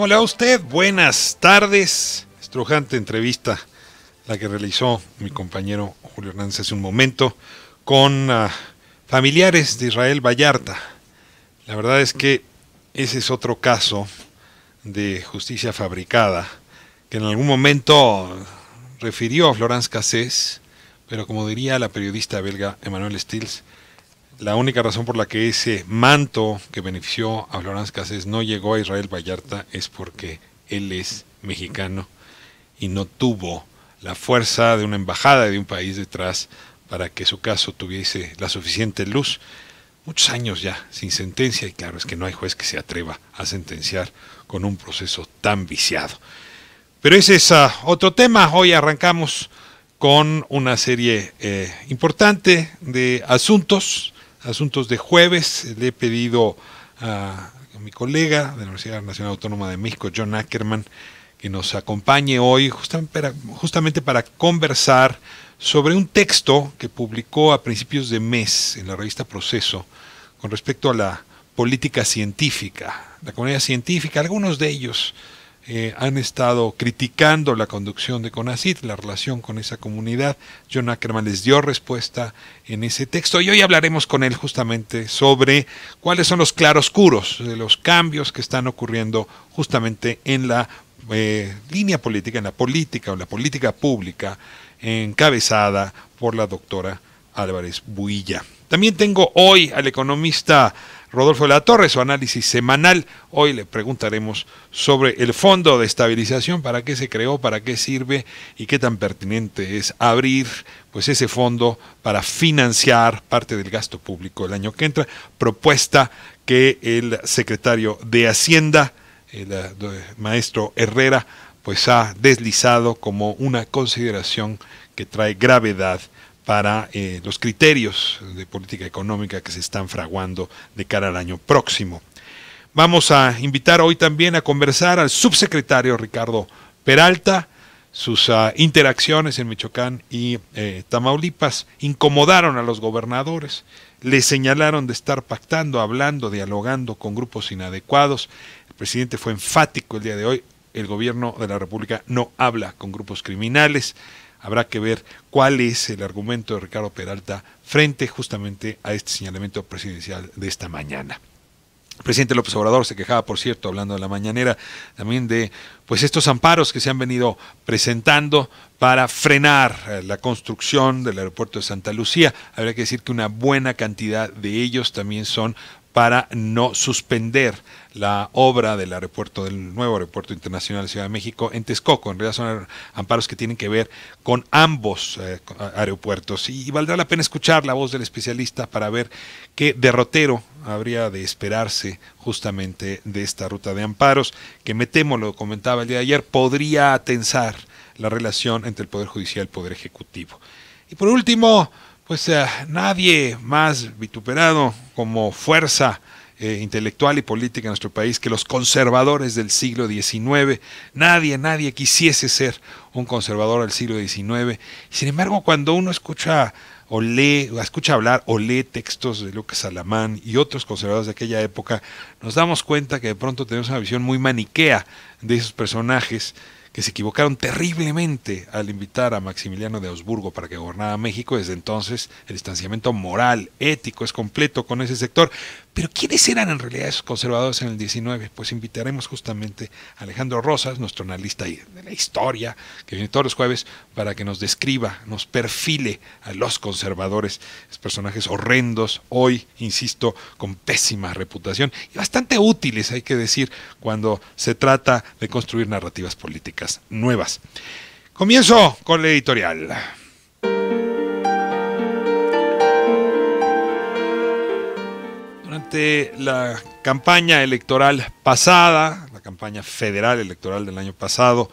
¿Cómo le va a usted? Buenas tardes. Estrujante entrevista la que realizó mi compañero Julio Hernández hace un momento con familiares de Israel Vallarta. La verdad es que ese es otro caso de justicia fabricada que en algún momento refirió a Florence Cassés, pero como diría la periodista belga Emmanuelle Stils, la única razón por la que ese manto que benefició a Florence Cassés no llegó a Israel Vallarta es porque él es mexicano y no tuvo la fuerza de una embajada de un país detrás para que su caso tuviese la suficiente luz. Muchos años ya sin sentencia, y claro, es que no hay juez que se atreva a sentenciar con un proceso tan viciado. Pero ese es otro tema. Hoy arrancamos con una serie importante de asuntos de jueves. Le he pedido a mi colega de la Universidad Nacional Autónoma de México, John Ackerman, que nos acompañe hoy justamente para conversar sobre un texto que publicó a principios de mes en la revista Proceso con respecto a la política científica. La comunidad científica, algunos de ellos han estado criticando la conducción de CONACYT, la relación con esa comunidad. John Ackerman les dio respuesta en ese texto y hoy hablaremos con él justamente sobre cuáles son los claroscuros de los cambios que están ocurriendo justamente en la línea política, en la política o la política pública encabezada por la doctora Álvarez Builla. También tengo hoy al economista Rodolfo de la Torre, su análisis semanal. Hoy le preguntaremos sobre el Fondo de Estabilización, para qué se creó, para qué sirve y qué tan pertinente es abrir pues ese fondo para financiar parte del gasto público el año que entra, propuesta que el secretario de Hacienda, el maestro Herrera, pues ha deslizado como una consideración que trae gravedad para los criterios de política económica que se están fraguando de cara al año próximo. Vamos a invitar hoy también a conversar al subsecretario Ricardo Peralta. Sus interacciones en Michoacán y Tamaulipas incomodaron a los gobernadores, le señalaron de estar pactando, hablando, dialogando con grupos inadecuados. El presidente fue enfático el día de hoy: el gobierno de la República no habla con grupos criminales. Habrá que ver cuál es el argumento de Ricardo Peralta frente justamente a este señalamiento presidencial de esta mañana. El presidente López Obrador se quejaba, por cierto, hablando de la mañanera, también de pues estos amparos que se han venido presentando para frenar la construcción del aeropuerto de Santa Lucía. Habría que decir que una buena cantidad de ellos también son para no suspender la obra del nuevo aeropuerto internacional de Ciudad de México en Texcoco. En realidad son amparos que tienen que ver con ambos aeropuertos, y valdrá la pena escuchar la voz del especialista para ver qué derrotero habría de esperarse justamente de esta ruta de amparos, que me temo, lo comentaba el día de ayer, podría tensar la relación entre el Poder Judicial y el Poder Ejecutivo. Y por último, pues nadie más vituperado como fuerza intelectual y política en nuestro país que los conservadores del siglo XIX. Nadie quisiese ser un conservador del siglo XIX. Sin embargo, cuando uno escucha hablar o lee textos de Lucas Alamán y otros conservadores de aquella época, nos damos cuenta que de pronto tenemos una visión muy maniquea de esos personajes que se equivocaron terriblemente al invitar a Maximiliano de Habsburgo para que gobernara México. Desde entonces el distanciamiento moral, ético es completo con ese sector. Pero ¿quiénes eran en realidad esos conservadores en el 19? Pues invitaremos justamente a Alejandro Rosas, nuestro analista de la historia, que viene todos los jueves, para que nos describa, nos perfile a los conservadores, esos personajes horrendos, hoy, insisto, con pésima reputación y bastante útiles, hay que decir, cuando se trata de construir narrativas políticas nuevas. Comienzo con la editorial. Durante la campaña electoral pasada, la campaña federal electoral del año pasado,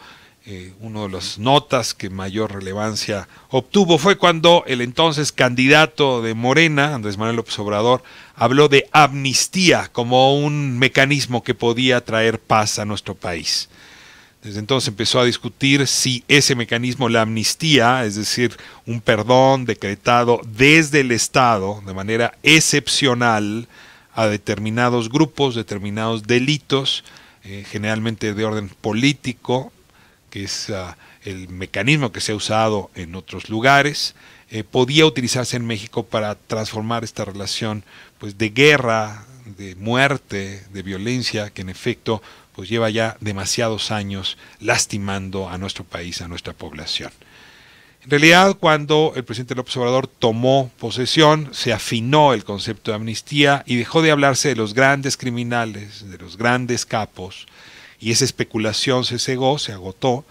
una de las notas que mayor relevancia obtuvo fue cuando el entonces candidato de Morena, Andrés Manuel López Obrador, habló de amnistía como un mecanismo que podía traer paz a nuestro país. Desde entonces empezó a discutir si ese mecanismo, la amnistía, es decir, un perdón decretado desde el Estado de manera excepcional a determinados grupos, determinados delitos, generalmente de orden político, que es el mecanismo que se ha usado en otros lugares, podía utilizarse en México para transformar esta relación pues de guerra, de muerte, de violencia, que en efecto pues lleva ya demasiados años lastimando a nuestro país, a nuestra población. En realidad, cuando el presidente López Obrador tomó posesión, se afinó el concepto de amnistía y dejó de hablarse de los grandes criminales, de los grandes capos, y esa especulación se cegó, se agotó,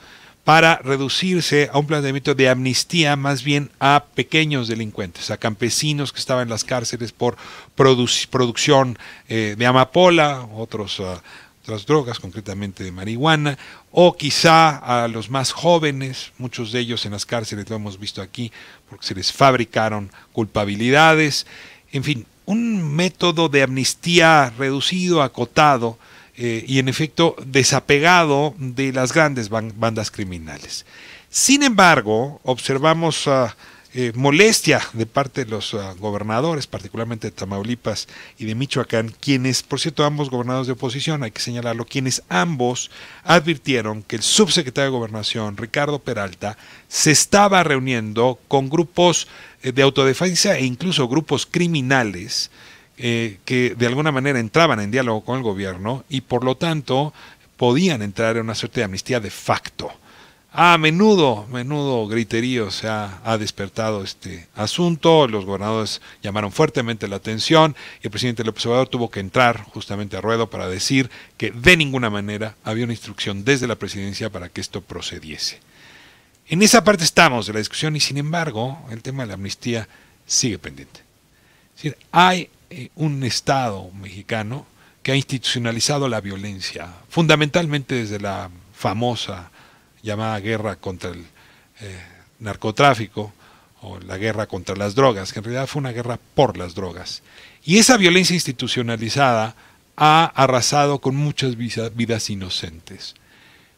para reducirse a un planteamiento de amnistía más bien a pequeños delincuentes, a campesinos que estaban en las cárceles por producción de amapola, otras drogas, concretamente de marihuana, o quizá a los más jóvenes, muchos de ellos en las cárceles lo hemos visto aquí, porque se les fabricaron culpabilidades, en fin, un método de amnistía reducido, acotado, y en efecto desapegado de las grandes bandas criminales. Sin embargo, observamos molestia de parte de los gobernadores, particularmente de Tamaulipas y de Michoacán, quienes, por cierto, ambos gobernadores de oposición, hay que señalarlo, quienes ambos advirtieron que el subsecretario de Gobernación, Ricardo Peralta, se estaba reuniendo con grupos de autodefensa e incluso grupos criminales que de alguna manera entraban en diálogo con el gobierno y por lo tanto podían entrar en una suerte de amnistía de facto. Menudo griterío se ha despertado este asunto, los gobernadores llamaron fuertemente la atención y el presidente López Obrador tuvo que entrar justamente a ruedo para decir que de ninguna manera había una instrucción desde la presidencia para que esto procediese. En esa parte estamos de la discusión y sin embargo el tema de la amnistía sigue pendiente. Es decir, hay un Estado mexicano que ha institucionalizado la violencia, fundamentalmente desde la famosa llamada guerra contra el narcotráfico o la guerra contra las drogas, que en realidad fue una guerra por las drogas. Y esa violencia institucionalizada ha arrasado con muchas vidas inocentes.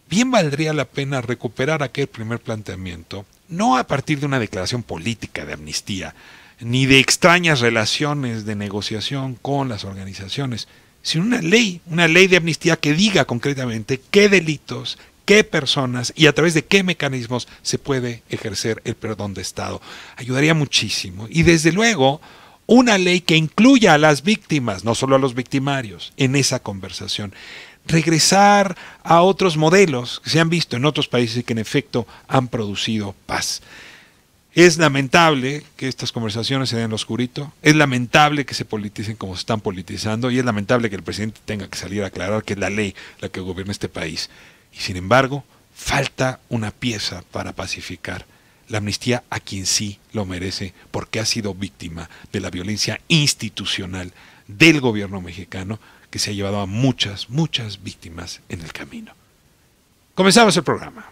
Bien valdría la pena recuperar aquel primer planteamiento, no a partir de una declaración política de amnistía, ni de extrañas relaciones de negociación con las organizaciones, sino una ley de amnistía que diga concretamente qué delitos, qué personas y a través de qué mecanismos se puede ejercer el perdón de Estado. Ayudaría muchísimo. Y desde luego, una ley que incluya a las víctimas, no solo a los victimarios, en esa conversación. Regresar a otros modelos que se han visto en otros países y que en efecto han producido paz. Es lamentable que estas conversaciones se den en lo oscurito, es lamentable que se politicen como se están politizando y es lamentable que el presidente tenga que salir a aclarar que es la ley la que gobierna este país. Y sin embargo, falta una pieza para pacificar la amnistía a quien sí lo merece porque ha sido víctima de la violencia institucional del gobierno mexicano que se ha llevado a muchas víctimas en el camino. Comenzamos el programa.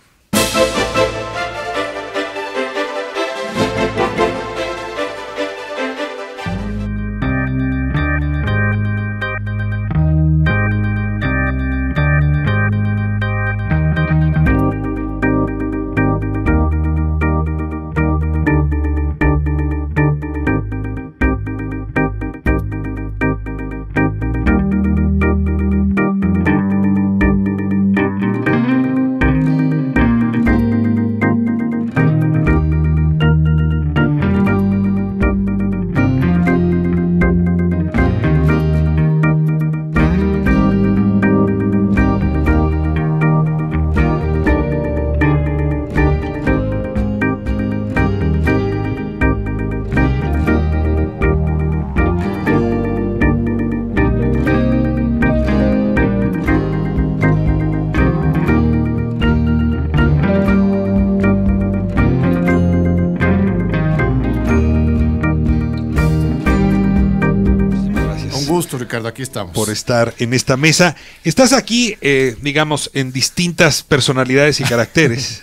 Ricardo, aquí estamos. Por estar en esta mesa. Estás aquí, digamos, en distintas personalidades y caracteres.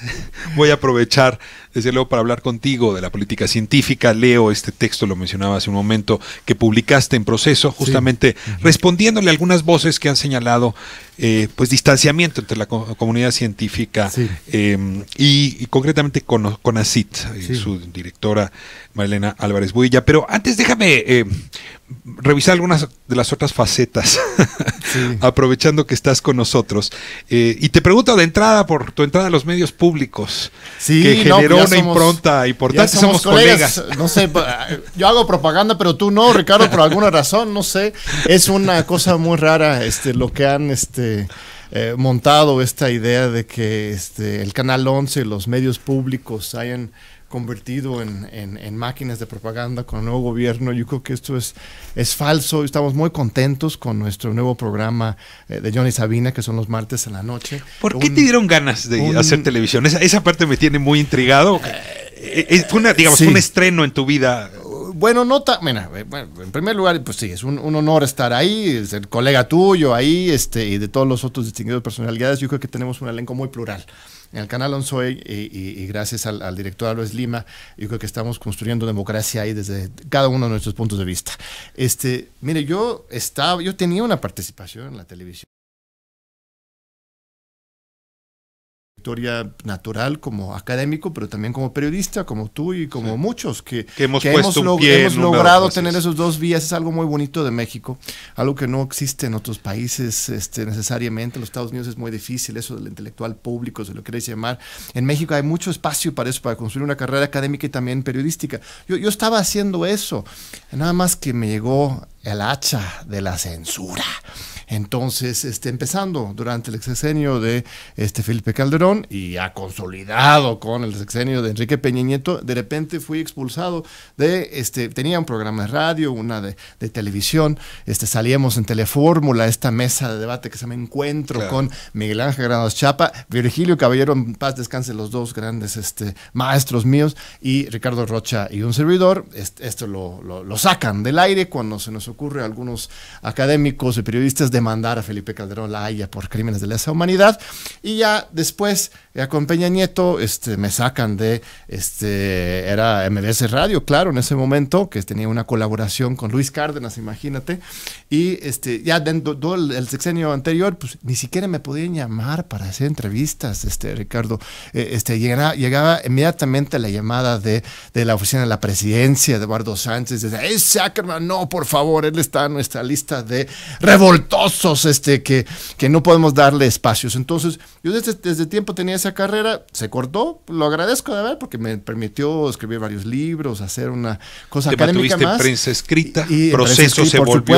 Voy a aprovechar desde luego, para hablar contigo de la política científica. Leo este texto, lo mencionaba hace un momento, que publicaste en Proceso, justamente respondiéndole a algunas voces que han señalado pues distanciamiento entre la comunidad científica y concretamente con CONACYT, su directora Marilena Álvarez Builla. Pero antes déjame revisar algunas de las otras facetas, aprovechando que estás con nosotros. Y te pregunto de entrada por tu entrada a los medios públicos, que generó una impronta importante. Somos colegas. No sé, yo hago propaganda, pero tú no, Ricardo, por alguna razón, no sé. Es una cosa muy rara lo que han montado, esta idea de que el Canal 11, los medios públicos hayan convertido en máquinas de propaganda con el nuevo gobierno. Yo creo que esto es falso. Estamos muy contentos con nuestro nuevo programa de Johnny Sabina, que son los martes en la noche. ¿Por qué te dieron ganas de hacer televisión? Esa parte me tiene muy intrigado. Fue un estreno en tu vida. Bueno, bueno, en primer lugar, pues sí, es un honor estar ahí, es el colega tuyo ahí, y de todos los otros distinguidos personalidades. Yo creo que tenemos un elenco muy plural en el Canal 11 hoy, y gracias al director Álvarez Lima, yo creo que estamos construyendo democracia ahí desde cada uno de nuestros puntos de vista. Mire, yo tenía una participación en la televisión. Natural como académico, pero también como periodista, como tú y como muchos que hemos logrado tener esos dos vías. Es algo muy bonito de México, algo que no existe en otros países necesariamente. En los Estados Unidos es muy difícil eso del intelectual público, si lo queréis llamar. En México hay mucho espacio para eso, para construir una carrera académica y también periodística. Yo estaba haciendo eso, nada más que me llegó el hacha de la censura. Entonces, empezando durante el sexenio de Felipe Calderón y ya consolidado con el sexenio de Enrique Peña Nieto, de repente fui expulsado tenía un programa de radio, una de televisión, salíamos en Telefórmula, esta mesa de debate que se llama Encuentro, con Miguel Ángel Granados Chapa, Virgilio Caballero, en paz descanse, los dos grandes maestros míos, y Ricardo Rocha y un servidor. Esto lo sacan del aire cuando se nos ocurre a algunos académicos y periodistas demandar a Felipe Calderón La Haya por crímenes de lesa humanidad, y ya después con Peña Nieto me sacan era MBS Radio, claro, en ese momento, que tenía una colaboración con Luis Cárdenas, imagínate, y ya dentro el sexenio anterior, pues ni siquiera me podían llamar para hacer entrevistas, Ricardo. Llegaba inmediatamente la llamada de la oficina de la presidencia de Eduardo Sánchez, decía, ese Ackerman, no, por favor, él está en nuestra lista de revoltosos, que no podemos darle espacios. Entonces, yo desde tiempo tenía esa carrera, se cortó, lo agradezco de ver, porque me permitió escribir varios libros, hacer una cosa académica más. En prensa escrita, y Proceso se volvió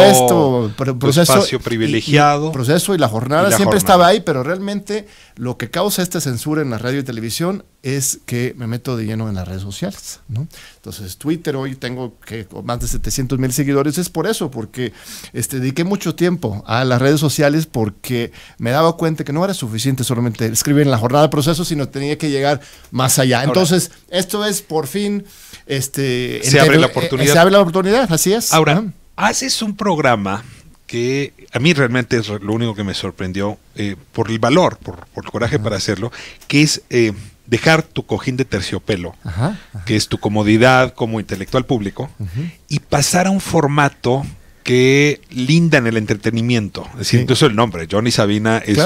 un espacio privilegiado. Proceso y La Jornada siempre estaba ahí, pero realmente lo que causa esta censura en la radio y televisión es que me meto de lleno en las redes sociales, ¿no? Entonces, Twitter hoy tengo más de 700,000 seguidores, es por eso, porque dediqué mucho tiempo a las redes sociales, porque me daba cuenta que no era suficiente solamente escribir en La Jornada de Proceso, sino tenía que llegar más allá. Ahora, entonces, esto es por fin se abre la oportunidad. Se abre la oportunidad, así es. Ahora, haces un programa que a mí realmente es lo único que me sorprendió, por el valor, por el coraje para hacerlo, que es dejar tu cojín de terciopelo, que es tu comodidad como intelectual público, y pasar a un formato que linda en el entretenimiento. Es decir, incluso el nombre, Johnny Sabina, es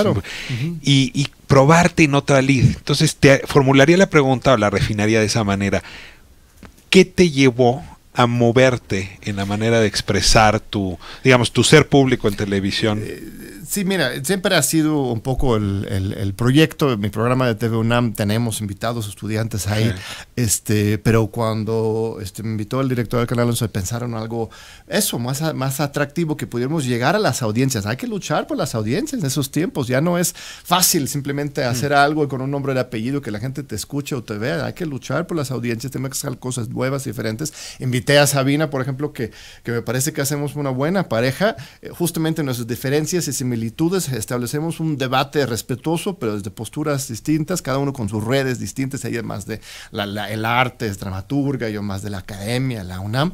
y probarte en otra lid. Entonces te formularía la pregunta o la refinaría de esa manera. ¿Qué te llevó a moverte en la manera de expresar tu ser público en televisión? Sí, mira, siempre ha sido un poco el proyecto. En mi programa de TV UNAM tenemos invitados estudiantes ahí, pero cuando me invitó el director del canal, pensaron algo, más atractivo, que pudiéramos llegar a las audiencias. Hay que luchar por las audiencias en esos tiempos. Ya no es fácil simplemente hacer algo con un nombre de apellido que la gente te escuche o te vea. Hay que luchar por las audiencias, tenemos que hacer cosas nuevas, diferentes. Invité a Sabina, por ejemplo, que me parece que hacemos una buena pareja, justamente en nuestras diferencias y similitudes similitudes, establecemos un debate respetuoso, pero desde posturas distintas, cada uno con sus redes distintas, ella más de el arte, es dramaturga, yo más de la academia, la UNAM,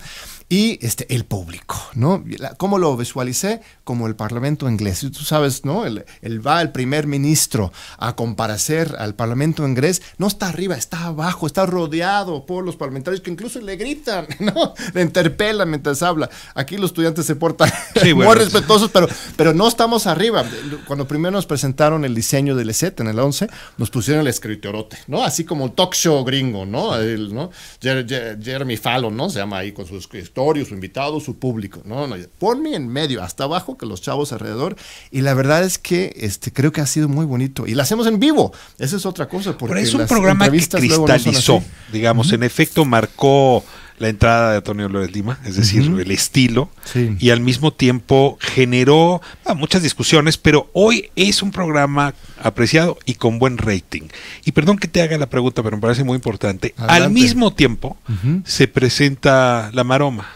y el público, ¿no? ¿Cómo lo visualicé? Como el Parlamento inglés. Tú sabes, ¿no? El primer ministro a comparecer al Parlamento inglés, no está arriba, está abajo, está rodeado por los parlamentarios que incluso le gritan, ¿no? Le interpelan mientras habla. Aquí los estudiantes se portan muy respetuosos, pero no estamos arriba. Cuando primero nos presentaron el diseño del ESET en el 11, nos pusieron el escritorote, ¿no? Así como el talk show gringo, ¿no? ¿no? Jeremy Fallon, ¿no? Se llama ahí con sus su invitado, su público, no, ponme en medio, hasta abajo, que los chavos alrededor, y la verdad es que creo que ha sido muy bonito, y lo hacemos en vivo, esa es otra cosa, porque pero es un programa que cristalizó, digamos, en efecto marcó la entrada de Antonio Flores Lima, es decir, el estilo, y al mismo tiempo generó muchas discusiones, pero hoy es un programa apreciado y con buen rating. Y perdón que te haga la pregunta, pero me parece muy importante. Adelante. Al mismo tiempo se presenta La Maroma.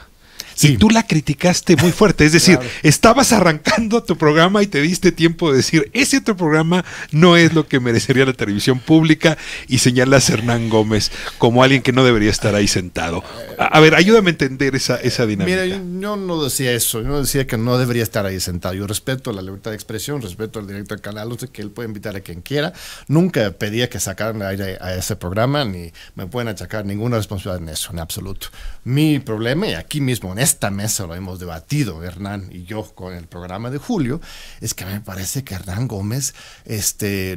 Sí. Y tú la criticaste muy fuerte, es decir, estabas arrancando tu programa y te diste tiempo de decir, ese otro programa no es lo que merecería la televisión pública, y señalas a Hernán Gómez como alguien que no debería estar ahí sentado. A ver, ayúdame a entender esa dinámica. Mira, yo no decía eso, yo no decía que no debería estar ahí sentado. Yo respeto la libertad de expresión, respeto al director del canal, que él puede invitar a quien quiera. Nunca pedía que sacaran aire a ese programa, ni me pueden achacar ninguna responsabilidad en eso, en absoluto. Mi problema, y aquí mismo en esta mesa lo hemos debatido Hernán y yo con el programa de Julio, es que me parece que Hernán Gómez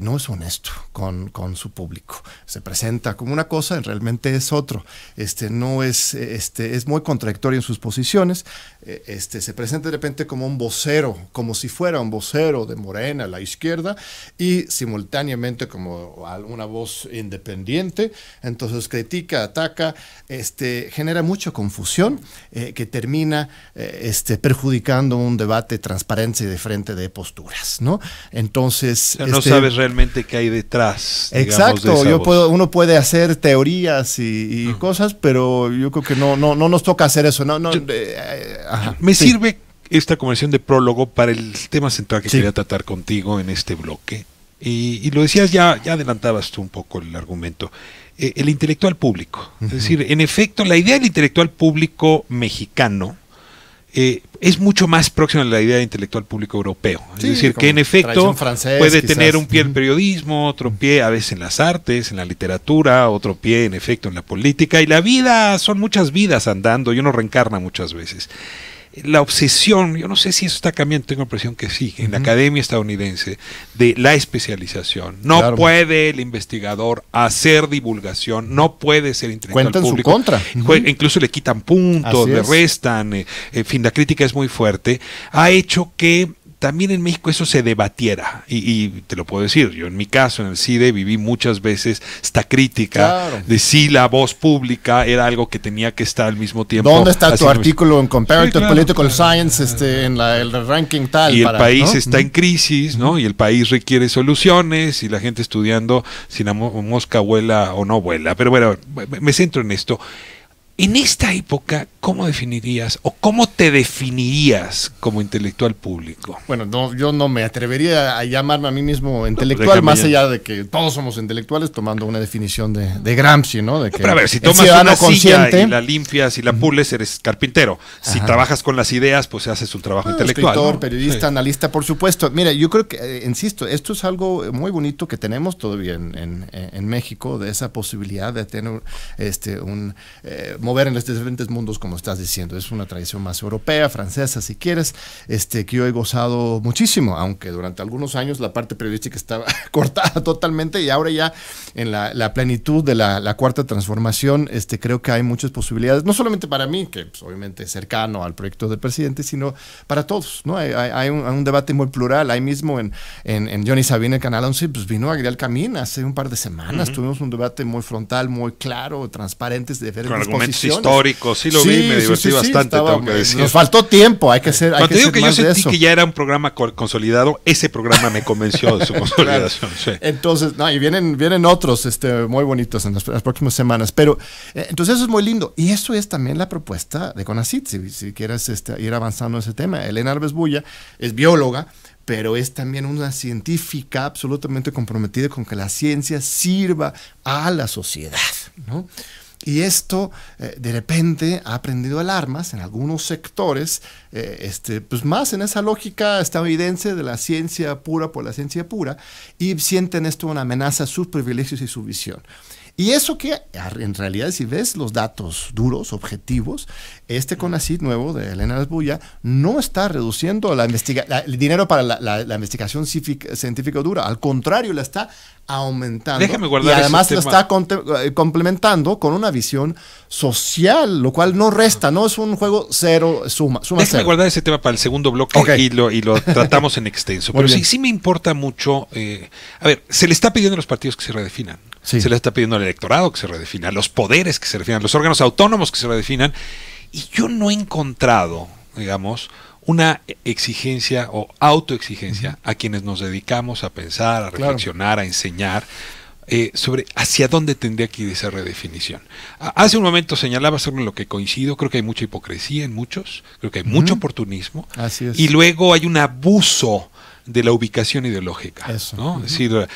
no es honesto con su público. Se presenta como una cosa, realmente es otro. No es muy contradictorio en sus posiciones. Se presenta de repente como un vocero, como si fuera un vocero de Morena a la izquierda, y simultáneamente como una voz independiente. Entonces critica, ataca, genera mucha confusión que termina perjudicando un debate transparente y de frente de posturas, ¿no? Entonces no sabes realmente qué hay detrás. Exacto, uno puede hacer teorías y cosas, pero yo creo que no nos toca hacer eso. Me sirve esta conversación de prólogo para el tema central que quería tratar contigo en este bloque. Y lo decías, ya adelantabas tú un poco el argumento. El intelectual público. Es decir, en efecto, la idea del intelectual público mexicano es mucho más próxima a la idea de intelectual público europeo. Es decir, que en efecto puede tener un pie en el periodismo, otro pie a veces en las artes, en la literatura, otro pie en efecto en la política, y la vida, son muchas vidas andando, y uno reencarna muchas veces. La obsesión, yo no sé si eso está cambiando, tengo la impresión que sí, en la academia estadounidense, de la especialización. No puede el investigador hacer divulgación, no puede ser intelectual público. Cuenta en su contra. Incluso le quitan puntos, le restan, en fin, la crítica es muy fuerte. Ha hecho que también en México eso se debatiera, y te lo puedo decir, yo en mi caso en el CIDE viví muchas veces esta crítica de si la voz pública era algo que tenía que estar al mismo tiempo. ¿Dónde está tu artículo en Comparative Political Science en el ranking tal? Y el país está en crisis, ¿no? Y el país requiere soluciones, y la gente estudiando si la mosca vuela o no vuela. Pero bueno, me centro en esto. En esta época, ¿cómo definirías o cómo te definirías como intelectual público? Bueno, yo no me atrevería a llamarme a mí mismo intelectual, más allá de que todos somos intelectuales, tomando una definición de Gramsci, ¿no? De que pero a ver, si tomas una silla y la limpias y la pules, eres carpintero. Si trabajas con las ideas, pues haces un trabajo intelectual. Escritor, periodista, analista, por supuesto. Mira, yo creo que, insisto, esto es algo muy bonito que tenemos todavía en México, de esa posibilidad de tener mover en los diferentes mundos, como estás diciendo. Es una tradición más europea, francesa, si quieres, que yo he gozado muchísimo, aunque durante algunos años la parte periodística estaba cortada totalmente, y ahora ya en la plenitud de la cuarta transformación, creo que hay muchas posibilidades, no solamente para mí, que pues, obviamente es cercano al proyecto del presidente, sino para todos, ¿no? Hay un debate muy plural. Ahí mismo en Johnny Sabine, el Canal 11, pues vino Ariel Camín hace un par de semanas, tuvimos un debate muy frontal, muy claro, transparente, de diferentes posiciones. Histórico, sí lo vi, me divertí bastante, tengo que decir. Nos faltó tiempo, hay que ser más de eso. Cuando yo sentí que ya era un programa consolidado, ese programa me convenció de su consolidación. Claro. Sí. Entonces, y vienen otros muy bonitos en las próximas semanas, pero entonces eso es muy lindo, y eso es también la propuesta de CONACYT, si quieres ir avanzando en ese tema. Elena Alves Bulla es bióloga, pero es también una científica absolutamente comprometida con que la ciencia sirva a la sociedad, ¿no? Y esto, de repente, ha prendido alarmas en algunos sectores, pues más en esa lógica estadounidense de la ciencia pura por la ciencia pura, y sienten esto una amenaza a sus privilegios y su visión. Y eso que en realidad, si ves los datos duros, objetivos, CONACYT nuevo de Elena Lesbulla no está reduciendo el dinero para la investigación científica dura, al contrario, la está aumentando. Déjame guardar y además lo está complementando con una visión social, lo cual no resta, no es un juego suma Déjame cero. guardar ese tema para el segundo bloque, okay, y lo tratamos en extenso. Pero sí me importa mucho. A ver, se le está pidiendo a los partidos que se redefinan. Sí. Se le está pidiendo al electorado que se redefina, a los poderes que se redefinan, los órganos autónomos que se redefinan. Y yo no he encontrado, digamos, una exigencia o autoexigencia a quienes nos dedicamos a pensar, a reflexionar, a enseñar sobre hacia dónde tendría que ir esa redefinición. Hace un momento señalaba sobre lo que coincido, creo que hay mucha hipocresía en muchos, creo que hay mucho oportunismo. Así es. Y luego hay un abuso de la ubicación ideológica, ¿no? Es decir,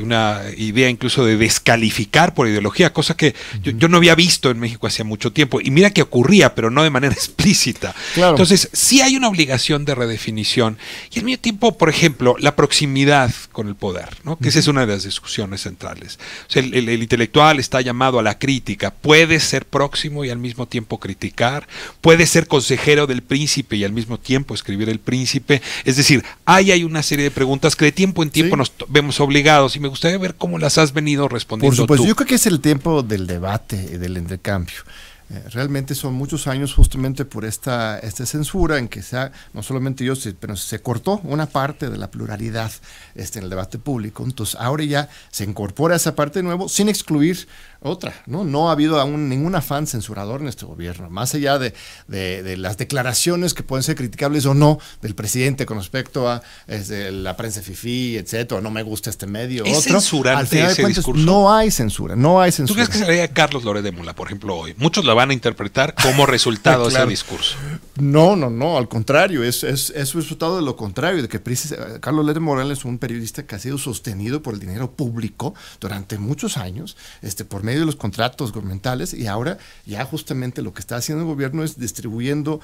una idea incluso de descalificar por ideología, cosa que yo no había visto en México hacía mucho tiempo. Y mira que ocurría, pero no de manera explícita. Claro. Entonces, sí hay una obligación de redefinición. Y al mismo tiempo, por ejemplo, la proximidad con el poder, ¿no? Que esa es una de las discusiones centrales. O sea, el intelectual está llamado a la crítica. Puede ser próximo y al mismo tiempo criticar. Puede ser consejero del príncipe y al mismo tiempo escribir El Príncipe. Es decir, hay una serie de preguntas que de tiempo en tiempo nos vemos obligados, y me gustaría ver cómo las has venido respondiendo. Por supuesto, tú. Yo creo que es el tiempo del debate y del intercambio. Realmente son muchos años justamente por esta censura en que no solamente pero se cortó una parte de la pluralidad en el debate público. Entonces ahora ya se incorpora esa parte de nuevo sin excluir otra, ¿no? No ha habido aún ningún afán censurador en este gobierno, más allá de las declaraciones que pueden ser criticables o no del presidente con respecto a la prensa fifí, etcétera, no me gusta este medio. ¿Es censurante ese discurso? No hay censura. ¿Tú crees que salía Carlos Loret de Mola, por ejemplo, hoy? Muchos la van a interpretar como resultado de ese discurso. No, al contrario, es resultado de lo contrario, de que Carlos Loret de Mola es un periodista que ha sido sostenido por el dinero público durante muchos años, por medio de los contratos gubernamentales, y ahora ya justamente lo que está haciendo el gobierno es distribuyendo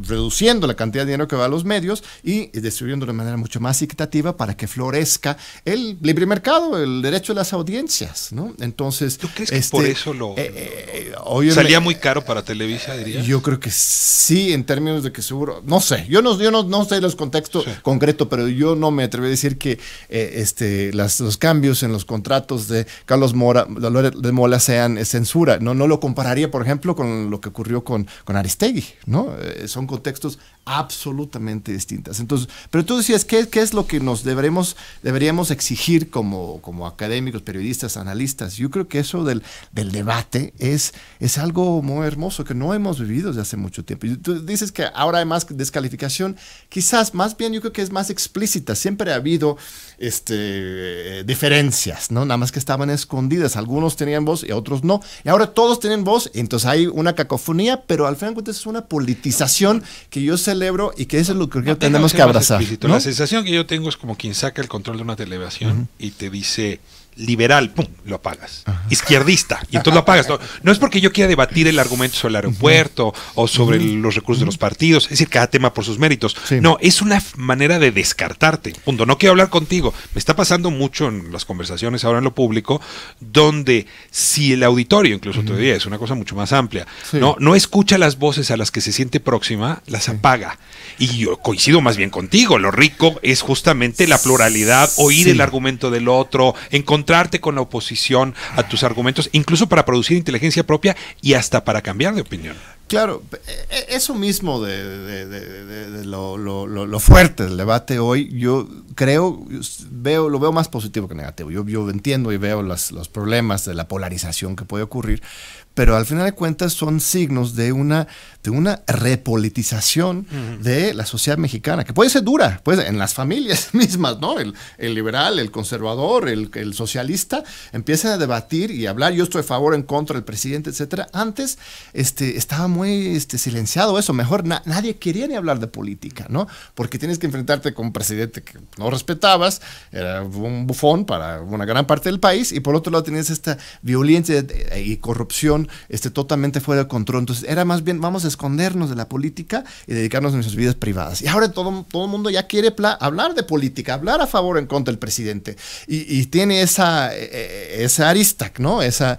reduciendo la cantidad de dinero que va a los medios y distribuyendo de manera mucho más equitativa para que florezca el libre mercado, el derecho de las audiencias, ¿no? Entonces, ¿tú crees que por eso salía muy caro para Televisa, dirías? Yo creo que sí, en términos de que seguro, no sé, yo no sé los contextos concretos, pero yo no me atrevo a decir que los cambios en los contratos de Carlos de Mola sean censura. No lo compararía, por ejemplo, con lo que ocurrió con Aristegui, ¿no? Son contextos absolutamente distintos. Entonces, pero tú decías, ¿qué es lo que nos deberíamos exigir como académicos, periodistas, analistas? Yo creo que eso del debate es algo muy hermoso que no hemos vivido desde hace mucho tiempo. Y tú dices que ahora hay más descalificación, quizás más bien yo creo que es más explícita. Siempre ha habido diferencias, ¿no? Nada más que estaban escondidas. Algunos tenían voz y otros no. Y ahora todos tienen voz, y entonces hay una cacofonía, pero al final de cuentas es una politización que yo celebro y que eso es lo que tenemos que abrazar, ¿no? La sensación que yo tengo es como quien saca el control de una televisión y te dice liberal, pum, lo apagas. Izquierdista, y entonces lo apagas. No es porque yo quiera debatir el argumento sobre el aeropuerto o sobre los recursos de los partidos, es decir, cada tema por sus méritos. No, es una manera de descartarte. Punto. No quiero hablar contigo. Me está pasando mucho en las conversaciones ahora en lo público, donde si el auditorio, incluso todavía es una cosa mucho más amplia, no escucha las voces a las que se siente próxima, las apaga. Y yo coincido más bien contigo. Lo rico es justamente la pluralidad, oír el argumento del otro, encontrarte con la oposición a tus argumentos, incluso para producir inteligencia propia y hasta para cambiar de opinión. Claro, eso mismo de lo fuerte del debate hoy, yo creo, lo veo más positivo que negativo. Yo entiendo y veo los problemas de la polarización que puede ocurrir, pero al final de cuentas son signos de de una repolitización de la sociedad mexicana, que puede ser dura, pues en las familias mismas, ¿no? El liberal, el conservador, el socialista empiezan a debatir y hablar, yo estoy a favor, en contra del presidente, etcétera. Antes estaba muy silenciado eso, mejor nadie quería ni hablar de política, ¿no? Porque tienes que enfrentarte con un presidente que no respetabas, era un bufón para una gran parte del país, y por otro lado tenías esta violencia y corrupción totalmente fuera de control. Entonces era más bien, vamos a escondernos de la política y dedicarnos a nuestras vidas privadas. Y ahora todo el mundo ya quiere hablar de política, hablar a favor o en contra del presidente, y tiene esa arista, ¿no? Esa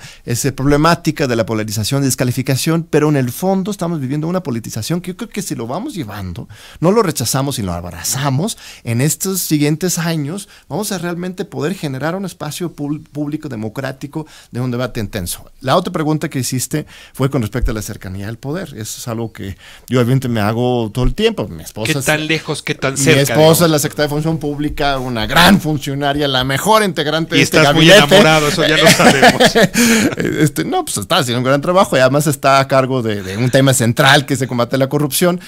problemática de la polarización, de descalificación, pero en el fondo estamos viviendo una politización que yo creo que si lo vamos llevando, no lo rechazamos y lo abrazamos, en estos siguientes años vamos a realmente poder generar un espacio público, democrático, de un debate intenso. La otra pregunta que hiciste fue con respecto a la cercanía del poder. Eso es algo que yo obviamente me hago todo el tiempo. Mi esposa ¿qué tan lejos, qué tan cerca? Mi esposa es la secretaria de Función Pública, una gran funcionaria, la mejor integrante de este gabinete. Y estás muy enamorado, eso ya lo sabemos. No, pues está haciendo un gran trabajo y además está a cargo de un tema central que es de combate a la corrupción.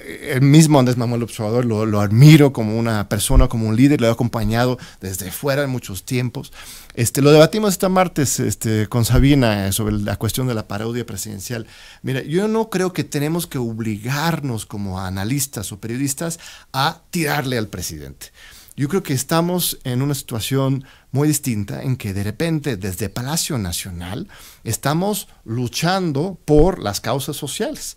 El mismo Andrés Manuel López Obrador lo admiro como una persona, como un líder, lo he acompañado desde fuera en muchos tiempos. Lo debatimos este martes con Sabina sobre la cuestión de la parodia presidencial. Mira, yo no creo que tenemos que obligarnos como analistas o periodistas a tirarle al presidente. Yo creo que estamos en una situación muy distinta en que de repente desde Palacio Nacional estamos luchando por las causas sociales.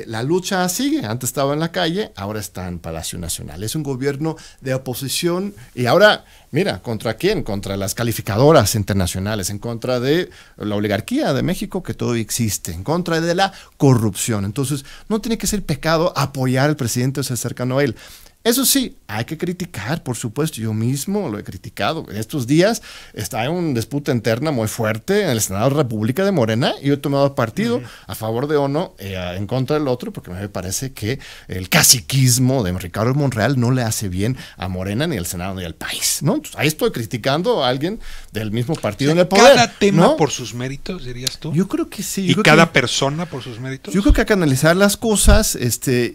La lucha sigue, antes estaba en la calle, ahora está en Palacio Nacional. Es un gobierno de oposición y ahora, mira, ¿contra quién? Contra las calificadoras internacionales, en contra de la oligarquía de México que todavía existe, en contra de la corrupción. Entonces, no tiene que ser pecado apoyar al presidente o ser cercano a él. Eso sí, hay que criticar, por supuesto, yo mismo lo he criticado. En estos días está en una disputa interna muy fuerte en el Senado de la República de Morena y yo he tomado partido a favor de uno, en contra del otro, porque me parece que el caciquismo de Ricardo Monreal no le hace bien a Morena, ni al Senado, ni al país, ¿no? Entonces, ahí estoy criticando a alguien del mismo partido en el poder. ¿Cada tema, ¿no?, por sus méritos, dirías tú? Yo creo que sí. ¿Y cada persona por sus méritos? Yo creo que hay que analizar las cosas,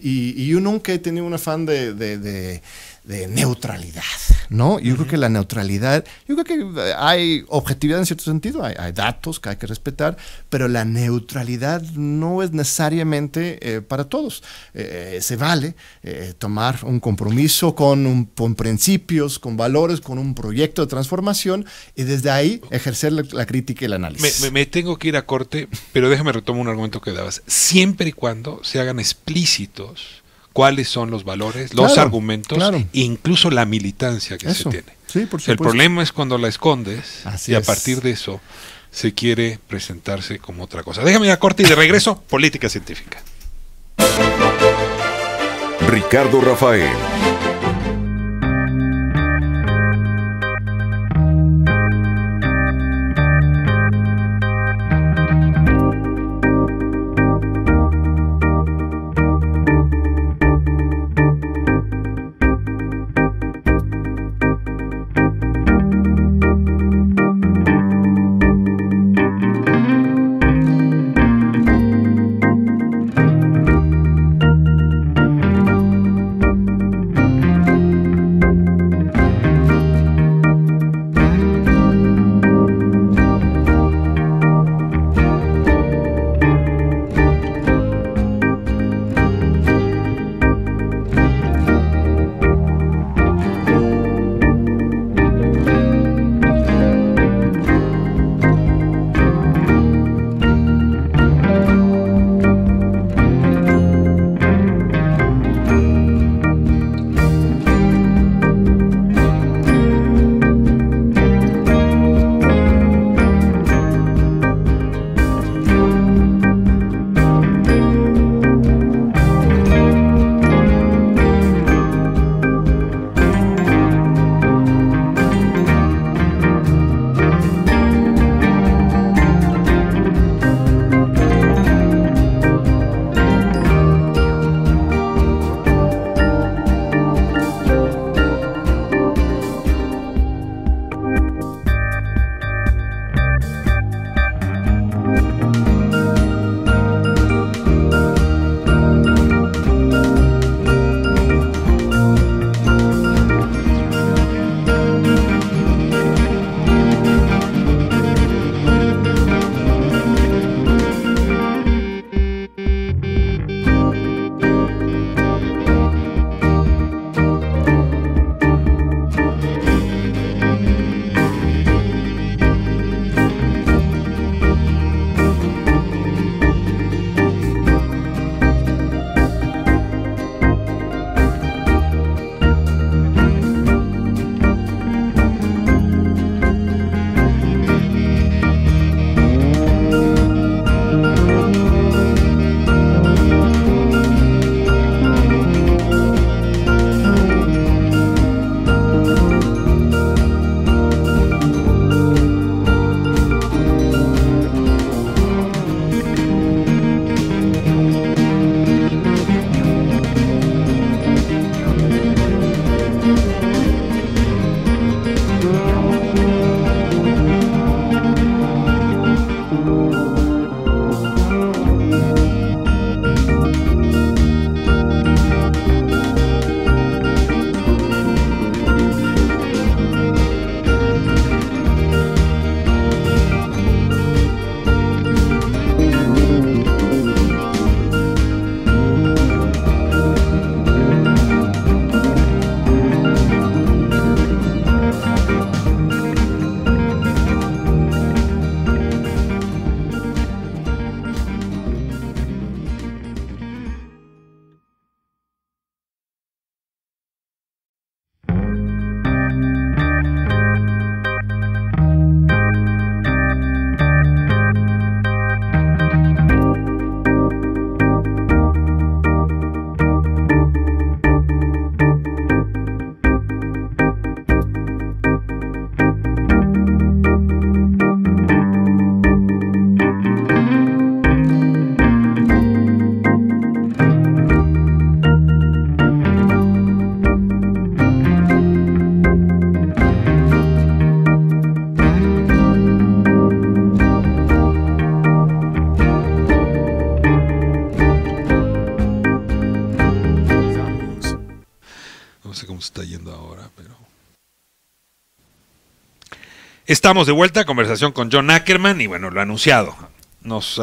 y yo nunca he tenido un afán de neutralidad, ¿no? Yo creo que la neutralidad, yo creo que hay objetividad en cierto sentido, hay datos que hay que respetar, pero la neutralidad no es necesariamente para todos. Se vale tomar un compromiso con principios, con valores, con un proyecto de transformación y desde ahí ejercer la crítica y el análisis. Me tengo que ir a corte, pero déjame retomar un argumento que dabas. Siempre y cuando se hagan explícitos cuáles son los valores, los argumentos, incluso la militancia que se tiene. Sí, por supuesto. El problema es cuando la escondes y a partir de eso se quiere presentarse como otra cosa. Déjame ir a corte y de regreso, Política Científica. Ricardo Rafael. sé cómo se está yendo ahora, pero... Estamos de vuelta a conversación con John Ackerman y bueno, lo anunciado. Nos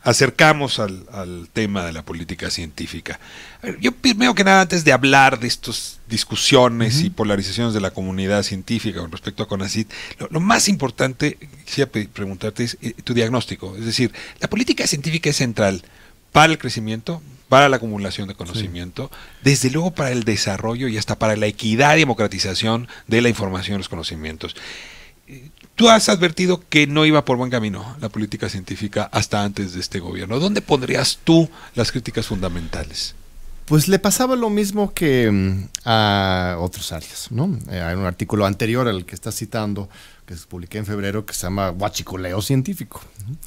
acercamos al tema de la política científica. A ver, yo primero que nada, antes de hablar de estas discusiones y polarizaciones de la comunidad científica con respecto a CONACYT, lo más importante, quisiera preguntarte, es tu diagnóstico. Es decir, la política científica es central para el crecimiento, para la acumulación de conocimiento, desde luego para el desarrollo y hasta para la equidad y democratización de la información y los conocimientos. Tú has advertido que no iba por buen camino la política científica hasta antes de este gobierno. ¿Dónde pondrías tú las críticas fundamentales? Pues le pasaba lo mismo que a otras áreas, ¿no? Hay un artículo anterior al que estás citando, que se publiqué en febrero, que se llama Huachicoleo Científico, ¿no?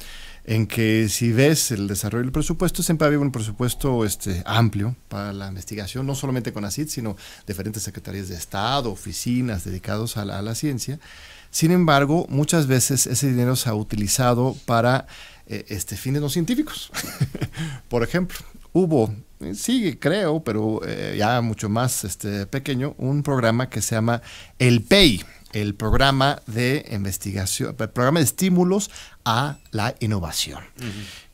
En que si ves el desarrollo del presupuesto, siempre había un presupuesto amplio para la investigación, no solamente CONACYT, sino diferentes secretarías de Estado, oficinas dedicados a la ciencia. Sin embargo, muchas veces ese dinero se ha utilizado para fines no científicos. Por ejemplo, hubo, sigue creo, pero ya mucho más pequeño, un programa que se llama el PEI, el programa de investigación, el programa de estímulos a la innovación,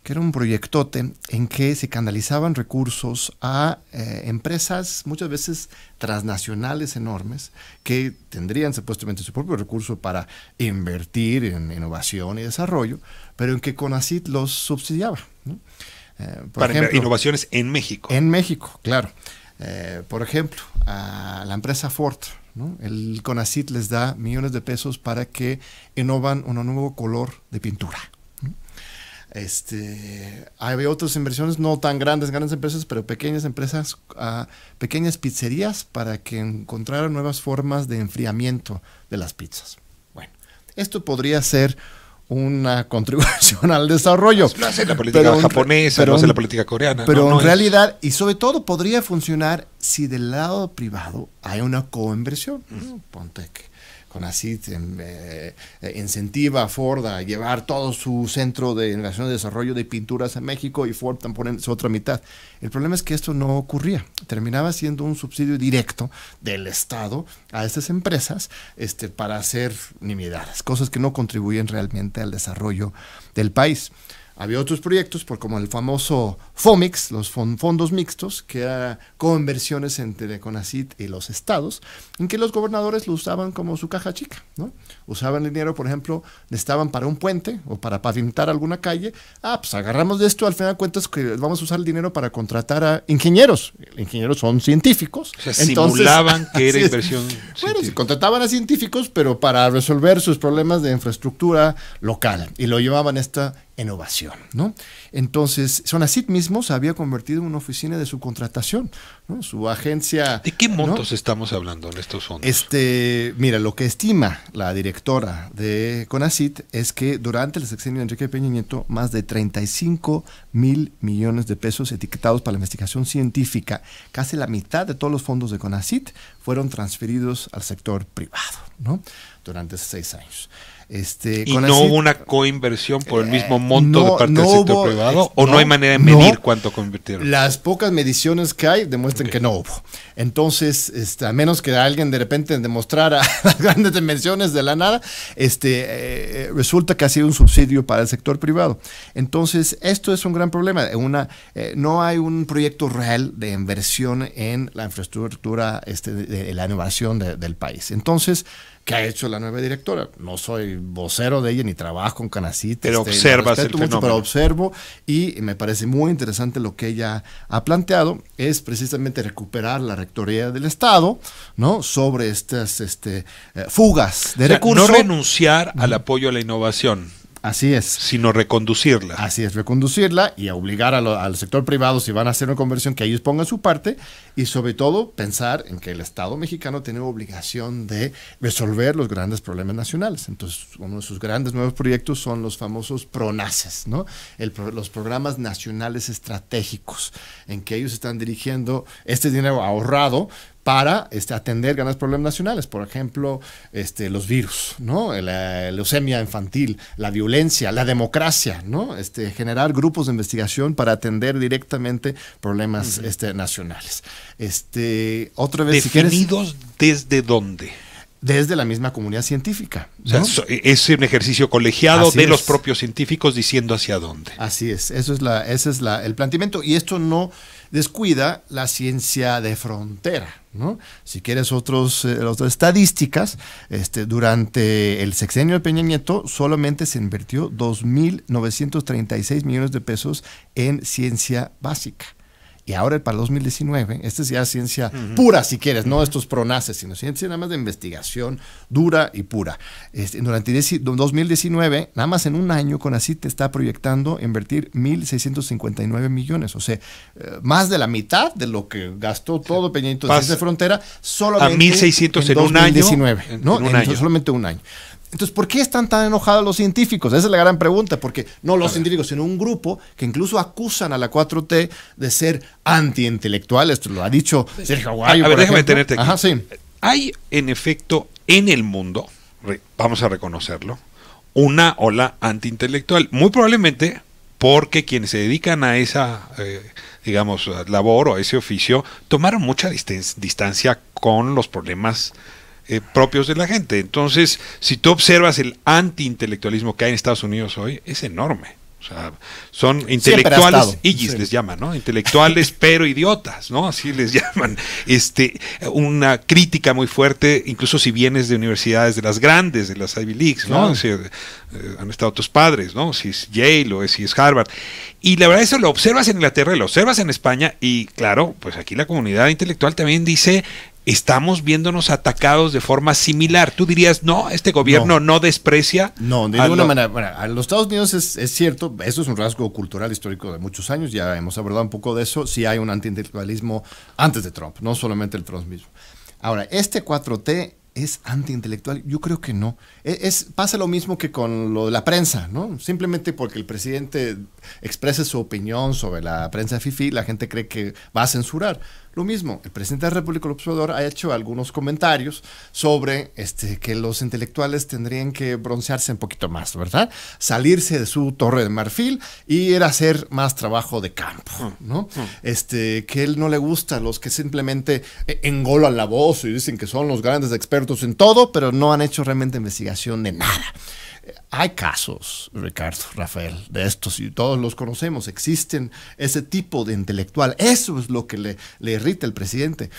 que era un proyectote en que se canalizaban recursos a empresas muchas veces transnacionales enormes que tendrían supuestamente su propio recurso para invertir en innovación y desarrollo, pero en que CONACYT los subsidiaba, ¿no? Para ejemplo, innovaciones en México. En México, claro. Por ejemplo, a la empresa Ford, ¿no? El CONACYT les da millones de pesos para que innovan un nuevo color de pintura. Hay otras inversiones no tan grandes empresas, pero pequeñas empresas, pequeñas pizzerías para que encontraran nuevas formas de enfriamiento de las pizzas. Bueno, esto podría ser una contribución al desarrollo. Lo hace la política japonesa, lo hace la política coreana. Pero en realidad, y sobre todo podría funcionar si del lado privado hay una coinversión. Ponte que CONACYT incentiva a Ford a llevar todo su centro de innovación y desarrollo de pinturas a México y Ford pone su otra mitad. El problema es que esto no ocurría. Terminaba siendo un subsidio directo del Estado a estas empresas para hacer nimiedades, cosas que no contribuyen realmente al desarrollo del país. Había otros proyectos, como el famoso FOMIX, los fondos mixtos, que eran coinversiones entre CONACYT y los estados, en que los gobernadores lo usaban como su caja chica, ¿no? Usaban el dinero, por ejemplo, necesitaban para un puente o para pavimentar alguna calle. Pues agarramos de esto, al final de cuentas que vamos a usar el dinero para contratar a ingenieros. Ingenieros son científicos. O sea, simulaban que era inversión científica. Bueno, se contrataban a científicos, pero para resolver sus problemas de infraestructura local, y lo llevaban esta innovación, ¿no? Entonces, CONACYT mismo se había convertido en una oficina de subcontratación, ¿no? Su agencia... ¿De qué montos estamos hablando en estos fondos? Mira, lo que estima la directora de CONACYT es que durante el sexenio de Enrique Peña Nieto, más de 35,000 millones de pesos etiquetados para la investigación científica, casi la mitad de todos los fondos de CONACYT fueron transferidos al sector privado, ¿no? Durante esos 6 años. ¿Y no hubo una coinversión por el mismo monto de parte del sector privado? ¿O no hay manera de medir cuánto convirtieron? Las pocas mediciones que hay demuestran que no hubo. Entonces, a menos que alguien de repente demostrara las grandes dimensiones de la nada, resulta que ha sido un subsidio para el sector privado. Entonces, esto es un gran problema. No hay un proyecto real de inversión en la infraestructura de la innovación del país. Entonces, ¿qué ha hecho la nueva directora? No soy vocero de ella ni trabajo con CONACYT. Pero observas el fenómeno. Pero observo y me parece muy interesante lo que ella ha planteado, es precisamente recuperar la rectoría del Estado, ¿no? Sobre estas fugas de recursos. No renunciar al apoyo a la innovación. Así es. Sino reconducirla. Así es, reconducirla y obligar al sector privado, si van a hacer una conversión, que ellos pongan su parte, y sobre todo pensar en que el Estado mexicano tiene obligación de resolver los grandes problemas nacionales. Entonces, uno de sus grandes nuevos proyectos son los famosos PRONACES, ¿no? Los programas nacionales estratégicos, en que ellos están dirigiendo este dinero ahorrado para atender grandes problemas nacionales, por ejemplo, los virus, ¿no? La leucemia infantil, la violencia, la democracia, ¿no? Generar grupos de investigación para atender directamente problemas nacionales. Otra vez, ¿definidos desde dónde? Desde la misma comunidad científica, ¿no? O sea, es un ejercicio colegiado de los propios científicos diciendo hacia dónde. Así es, ese es el planteamiento, y esto no descuida la ciencia de frontera, ¿no? Si quieres otras estadísticas, durante el sexenio de Peña Nieto solamente se invirtió 2.936 millones de pesos en ciencia básica. Y ahora para el 2019, esta es ya ciencia pura, si quieres, no estos pronaces, sino ciencia nada más de investigación dura y pura. Durante 2019, nada más en un año, CONACYT está proyectando invertir 1.659 millones, o sea, más de la mitad de lo que gastó todo Peña Nieto de ciencia de frontera, solamente a 1.600 en 2019, un año. ¿no? En un año. Solamente un año. Entonces, ¿por qué están tan enojados los científicos? Esa es la gran pregunta, porque no los científicos, sino un grupo que incluso acusan a la 4T de ser antiintelectual. Esto lo ha dicho Sergio Aguayo. A ver, déjame detenerte aquí. Ajá, sí. Hay, en efecto, en el mundo, vamos a reconocerlo, una ola antiintelectual. Muy probablemente porque quienes se dedican a esa, digamos, labor o a ese oficio, tomaron mucha distancia con los problemas propios de la gente. Entonces, si tú observas el antiintelectualismo que hay en Estados Unidos hoy, es enorme. O sea, son intelectuales, les llaman, ¿no? Intelectuales pero idiotas, ¿no? Así les llaman. Una crítica muy fuerte, incluso si vienes de universidades de las grandes, de las Ivy Leagues, ¿no? Claro. Han estado tus padres, ¿no? Si es Yale o si es Harvard. Y la verdad, eso lo observas en Inglaterra, lo observas en España, y claro, pues aquí la comunidad intelectual también dice: estamos viéndonos atacados de forma similar. Tú dirías, no, este gobierno no desprecia. No, de ninguna manera. Bueno, a los Estados Unidos es cierto, eso es un rasgo cultural histórico de muchos años, ya hemos abordado un poco de eso. Sí hay un antiintelectualismo antes de Trump, no solamente el trumpismo. Ahora, 4T ¿es antiintelectual? Yo creo que no. Pasa lo mismo que con lo de la prensa, ¿no? Simplemente porque el presidente exprese su opinión sobre la prensa fifí, la gente cree que va a censurar. Lo mismo, el presidente de la República, López Obrador, ha hecho algunos comentarios sobre que los intelectuales tendrían que broncearse un poquito más, ¿verdad? Salirse de su torre de marfil y ir a hacer más trabajo de campo, ¿no? Que él no le gusta a los que simplemente engolan la voz y dicen que son los grandes expertos en todo, pero no han hecho realmente investigación de nada. Hay casos, Ricardo, Rafael, de estos, y todos los conocemos, existen ese tipo de intelectual. Eso es lo que le irrita al presidente.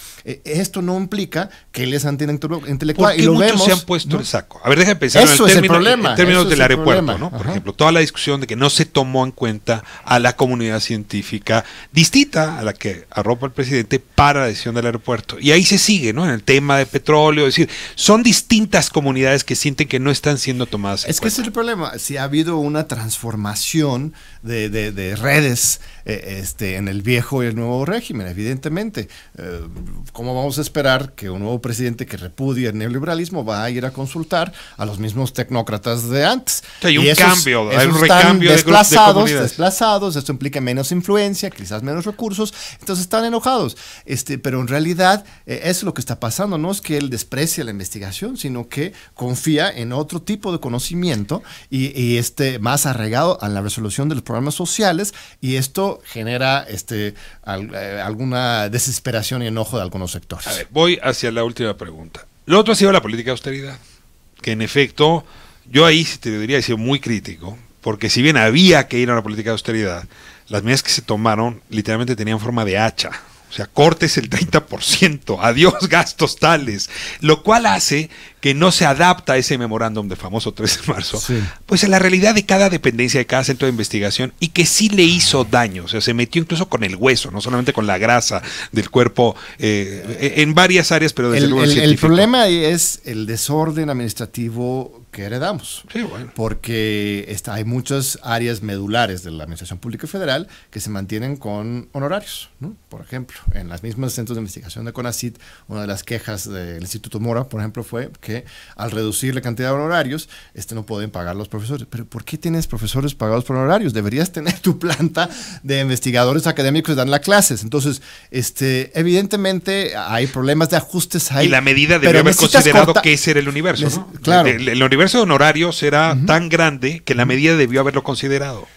Esto no implica que él es antiintelectual. ¿Por qué muchos se han puesto el saco? A ver, déjame pensar en términos del aeropuerto, ¿no? Por ejemplo, toda la discusión de que no se tomó en cuenta a la comunidad científica distinta a la que arropa el presidente para la decisión del aeropuerto. Y ahí se sigue, ¿no? En el tema de petróleo, es decir, son distintas comunidades que sienten que no están siendo tomadas en cuenta. Es que ese es el problema. Si ha habido una transformación de redes en el viejo y el nuevo régimen, evidentemente. ¿Cómo vamos a esperar que un nuevo presidente que repudia el neoliberalismo va a ir a consultar a los mismos tecnócratas de antes? Hay un cambio, hay un recambio de desplazados, esto implica menos influencia, quizás menos recursos, entonces están enojados. Pero en realidad eso es lo que está pasando. No es que él desprecie la investigación, sino que confía en otro tipo de conocimiento y más arraigado a la resolución de los problemas sociales, y esto genera alguna desesperación y enojo de algunos sectores. A ver, voy hacia la última pregunta. Lo otro ha sido la política de austeridad, que en efecto, yo ahí te diría que he sido muy crítico, porque si bien había que ir a una política de austeridad, las medidas que se tomaron literalmente tenían forma de hacha. O sea, cortes el 30%, adiós gastos tales, lo cual hace que no se adapta a ese memorándum de famoso 13 de marzo, pues a la realidad de cada dependencia, de cada centro de investigación, y que sí le hizo daño. O sea, se metió incluso con el hueso, no solamente con la grasa del cuerpo, en varias áreas, pero desde luego el problema es el desorden administrativo que heredamos. Sí, bueno. Porque hay muchas áreas medulares de la Administración Pública Federal que se mantienen con honorarios, ¿no? Por ejemplo, en las mismas centros de investigación de CONACYT, una de las quejas del Instituto Mora, por ejemplo, fue que al reducir la cantidad de honorarios, no pueden pagar los profesores. Pero ¿por qué tienes profesores pagados por honorarios? Deberías tener tu planta de investigadores académicos que dan las clases. Entonces, evidentemente hay problemas de ajustes ahí. Y la medida debió haber considerado que ese era el universo, ¿no? Claro. El universo de honorarios era tan grande que la medida debió haberlo considerado.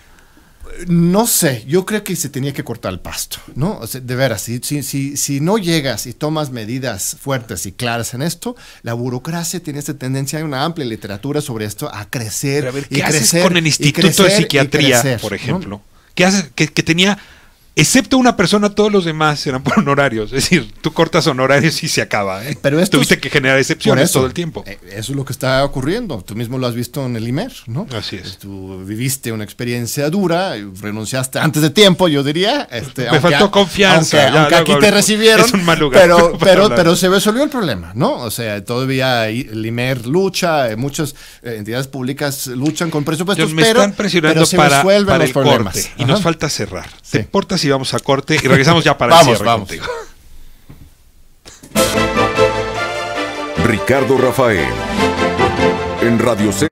No sé, yo creo que se tenía que cortar el pasto, ¿no? O sea, de veras, si no llegas y tomas medidas fuertes y claras en esto, la burocracia tiene esta tendencia, hay una amplia literatura sobre esto, a crecer. Pero a ver, ¿qué haces con el Instituto de Psiquiatría, por ejemplo? ¿No? ¿Qué haces? Que tenía, excepto una persona, todos los demás eran por honorarios. Es decir, tú cortas honorarios y se acaba. Pero tuviste que generar excepciones todo el tiempo. Eso es lo que está ocurriendo. Tú mismo lo has visto en el IMER, ¿no? Así es. Tú viviste una experiencia dura, renunciaste antes de tiempo, yo diría. Me faltó confianza. Aunque aquí te recibieron. Es un mal lugar. Pero se resolvió el problema, ¿no? O sea, todavía el IMER lucha, muchas entidades públicas luchan con presupuestos, me están presionando se para resuelven el corte. Y nos falta cerrar. ¿Te importa si vamos a corte y regresamos ya para el cierre contigo? Ricardo Rafael en Radio C.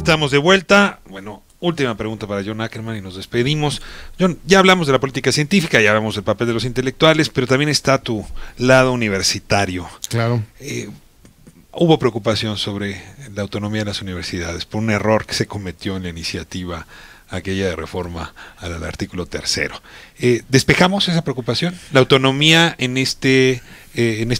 Estamos de vuelta. Bueno, última pregunta para John Ackerman y nos despedimos. John, ya hablamos de la política científica, ya hablamos del papel de los intelectuales, pero también está tu lado universitario. Claro. Hubo preocupación sobre la autonomía de las universidades por un error que se cometió en la iniciativa aquella de reforma al artículo 3º. ¿Despejamos esa preocupación? ¿La autonomía en esta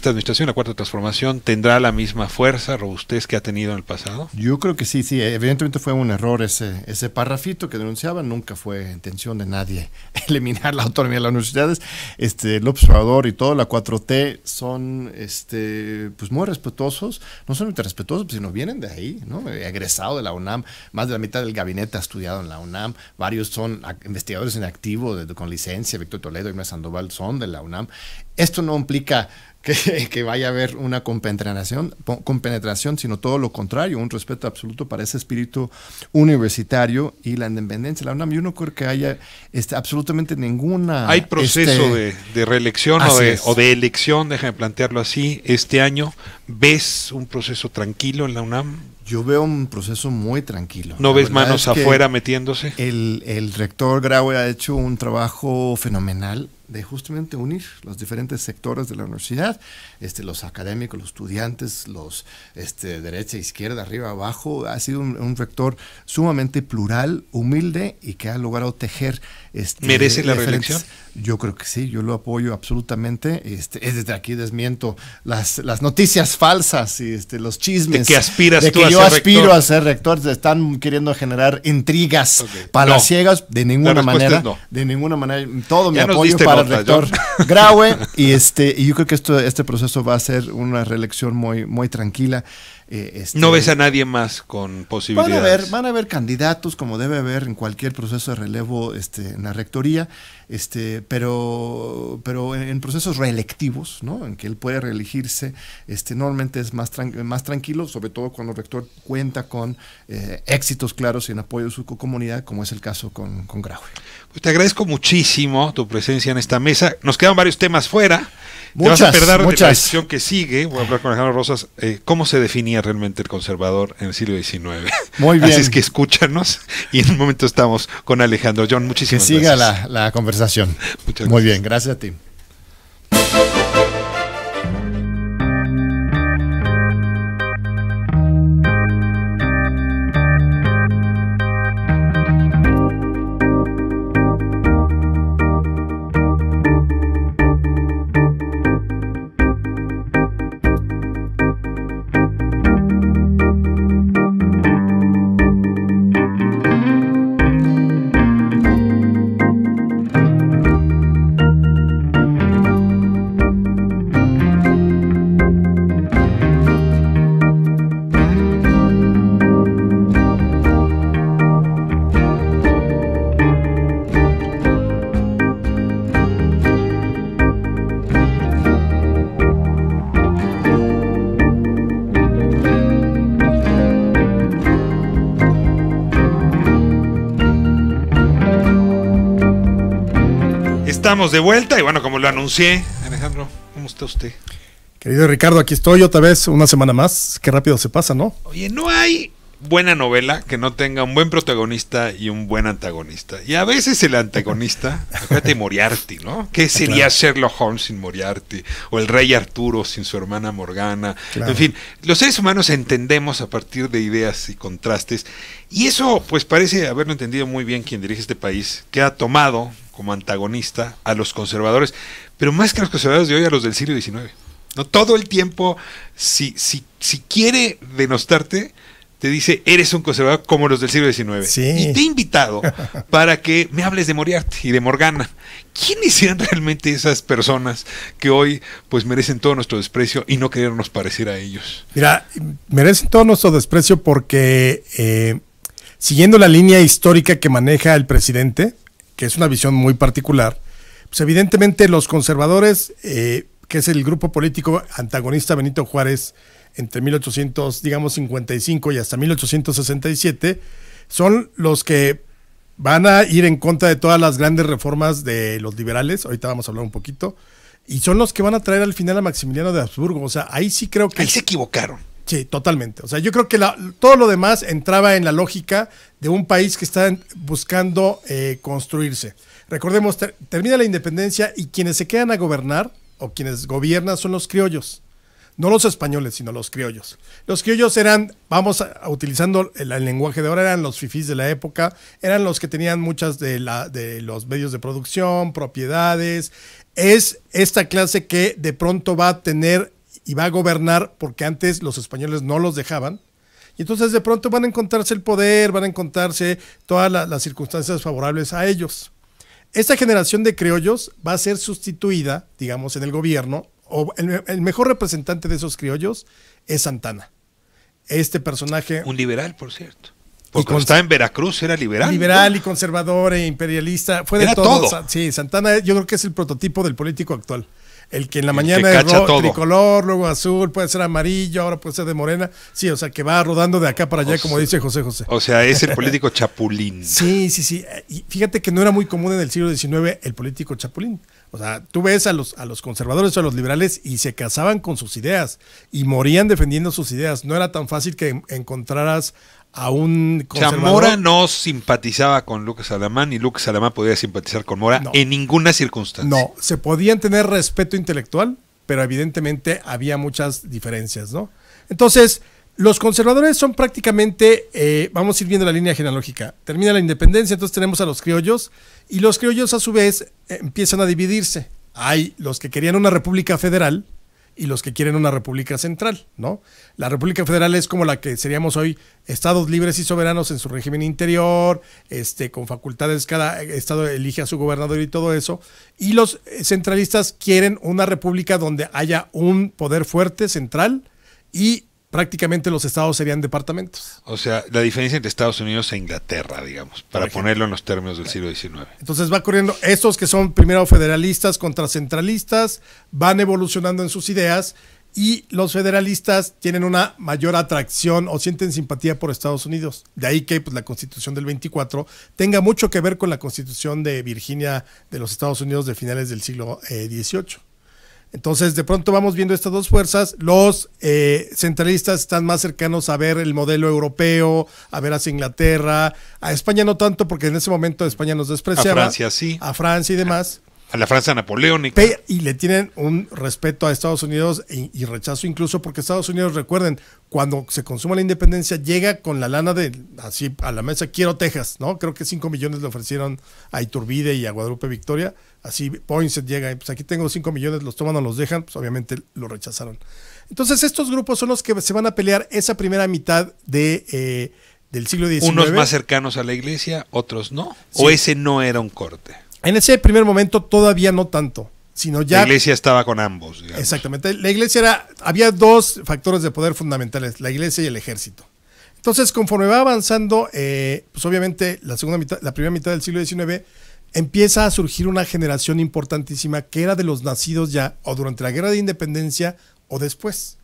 administración, la Cuarta Transformación, tendrá la misma fuerza, robustez que ha tenido en el pasado? Yo creo que sí. Evidentemente fue un error ese párrafito que denunciaba. Nunca fue intención de nadie eliminar la autonomía de las universidades. El observador y toda la 4T son pues muy respetuosos, no solamente respetuosos, sino vienen de ahí, ¿no? Egresado de la UNAM, más de la mitad del gabinete ha estudiado en la UNAM, varios son investigadores en activo con licencia, Víctor Toledo y Irma Sandoval son de la UNAM. Esto no implica que vaya a haber una compenetración, sino todo lo contrario, un respeto absoluto para ese espíritu universitario y la independencia de la UNAM. Yo no creo que haya absolutamente ninguna... ¿Hay proceso de reelección o de elección, déjame plantearlo así, este año? ¿Ves un proceso tranquilo en la UNAM? Yo veo un proceso muy tranquilo. ¿No ves manos afuera metiéndose? El rector Graue ha hecho un trabajo fenomenal de justamente unir los diferentes sectores de la universidad, los académicos, los estudiantes, los derecha, izquierda, arriba, abajo. Ha sido un rector sumamente plural, humilde y que ha logrado tejer. ¿Merece la reelección? Yo creo que sí, yo lo apoyo absolutamente. Desde aquí desmiento las noticias falsas y los chismes. ¿De que aspiras de tú que a yo ser aspiro rector? a ser rector? Se están queriendo generar intrigas palaciegas. De ninguna manera. No. De ninguna manera. Todo mi Ya nos apoyo diste para nota, el rector Graue. Y yo creo que este proceso va a ser una reelección muy, muy tranquila. ¿No ves a nadie más con posibilidades? Van a haber candidatos, como debe haber en cualquier proceso de relevo en la rectoría, pero en procesos reelectivos, ¿no? En que él puede reelegirse, normalmente es más tranquilo, sobre todo cuando el rector cuenta con éxitos claros y en apoyo de su comunidad, como es el caso con Graue. Pues te agradezco muchísimo tu presencia en esta mesa. Nos quedan varios temas fuera. Te vas a perder de la discusión que sigue. Voy a hablar con Alejandro Rosas. ¿Cómo se definía realmente el conservador en el siglo XIX? Muy bien. Así es que escúchanos y en un momento estamos con Alejandro. John, muchísimas gracias. Que siga la conversación. Muchas gracias. Muy bien, gracias a ti. Estamos de vuelta y bueno, como lo anuncié, Alejandro, ¿cómo está usted? Querido Ricardo, aquí estoy otra vez, una semana más. Qué rápido se pasa, ¿no? Oye, no hay buena novela que no tenga un buen protagonista y un buen antagonista. Y a veces el antagonista, acuérdate de Moriarty, ¿no? ¿Qué sería Sherlock Holmes sin Moriarty? O el rey Arturo sin su hermana Morgana. Claro. En fin, los seres humanos entendemos a partir de ideas y contrastes. Y eso, pues parece haberlo entendido muy bien quien dirige este país, que ha tomado como antagonista a los conservadores, pero más que a los conservadores de hoy, a los del siglo XIX. ¿No? Todo el tiempo, si quiere denostarte, te dice, eres un conservador como los del siglo XIX. Sí. Y te he invitado para que me hables de Moriarty y de Morgana. ¿Quiénes eran realmente esas personas que hoy pues merecen todo nuestro desprecio y no querernos parecer a ellos? Mira, merecen todo nuestro desprecio porque siguiendo la línea histórica que maneja el presidente, que es una visión muy particular, pues evidentemente los conservadores, que es el grupo político antagonista Benito Juárez entre 1855 y hasta 1867, son los que van a ir en contra de todas las grandes reformas de los liberales, ahorita vamos a hablar un poquito, y son los que van a traer al final a Maximiliano de Habsburgo. O sea, ahí sí creo que... Ahí se equivocaron. Sí, totalmente. O sea, yo creo que todo lo demás entraba en la lógica de un país que está buscando construirse. Recordemos, termina la independencia y quienes se quedan a gobernar, o quienes gobiernan, son los criollos. No los españoles, sino los criollos. Los criollos eran, utilizando el lenguaje de ahora, eran los fifís de la época, eran los que tenían muchas de los medios de producción, propiedades. Es esta clase que de pronto va a tener y va a gobernar, porque antes los españoles no los dejaban. Y entonces de pronto van a encontrarse el poder, van a encontrarse todas las circunstancias favorables a ellos. Esta generación de criollos va a ser sustituida, digamos, en el gobierno, o el mejor representante de esos criollos es Santana. Este personaje... Un liberal, por cierto. Porque cuando estaba en Veracruz era liberal. Liberal, ¿no? Y conservador e imperialista. Fue de todo. Sí, Santana yo creo que es el prototipo del político actual. El que en la mañana es tricolor, luego azul, puede ser amarillo, ahora puede ser de morena. Sí, o sea, que va rodando de acá para allá, como dice José José. O sea, es el político chapulín. Sí. Y fíjate que no era muy común en el siglo XIX el político chapulín. O sea, tú ves a los conservadores o a los liberales y se casaban con sus ideas y morían defendiendo sus ideas. No era tan fácil que encontraras a un conservador. Mora no simpatizaba con Lucas Alamán y Lucas Alamán podía simpatizar con Mora en ninguna circunstancia. No, se podían tener respeto intelectual, pero evidentemente había muchas diferencias, ¿no? Entonces, los conservadores son prácticamente, vamos a ir viendo la línea genealógica. Termina la independencia, entonces tenemos a los criollos, y los criollos a su vez empiezan a dividirse. Hay los que querían una república federal y los que quieren una república central, ¿no? La república federal es como la que seríamos hoy, estados libres y soberanos en su régimen interior, con facultades, cada estado elige a su gobernador y todo eso, y los centralistas quieren una república donde haya un poder fuerte central y prácticamente los estados serían departamentos. O sea, la diferencia entre Estados Unidos e Inglaterra, digamos, para ponerlo en los términos del siglo XIX. Entonces va corriendo, estos que son primero federalistas contra centralistas, van evolucionando en sus ideas y los federalistas tienen una mayor atracción o sienten simpatía por Estados Unidos. De ahí que pues, la Constitución del 24 tenga mucho que ver con la Constitución de Virginia de los Estados Unidos de finales del siglo XVIII. Entonces, de pronto vamos viendo estas dos fuerzas. Los centralistas están más cercanos a ver el modelo europeo, a ver hacia Inglaterra. A España no tanto, porque en ese momento España nos despreciaba. A Francia sí. A Francia y demás. A la Francia napoleónica. Y le tienen un respeto a Estados Unidos y rechazo incluso porque Estados Unidos, recuerden, cuando se consuma la independencia, llega con la lana así a la mesa, quiero Texas, ¿no? Creo que 5 millones le ofrecieron a Iturbide y a Guadalupe Victoria. Así Poinsett llega y pues aquí tengo 5 millones, los toman o los dejan, pues obviamente lo rechazaron. Entonces estos grupos son los que se van a pelear esa primera mitad del siglo XIX. Unos más cercanos a la iglesia, otros no. Sí. ¿O ese no era un corte? En ese primer momento todavía no tanto, sino ya... La iglesia estaba con ambos, digamos. Exactamente. La iglesia había dos factores de poder fundamentales, la iglesia y el ejército. Entonces, conforme va avanzando, pues obviamente la primera mitad del siglo XIX, empieza a surgir una generación importantísima que era de los nacidos ya o durante la Guerra de Independencia o después.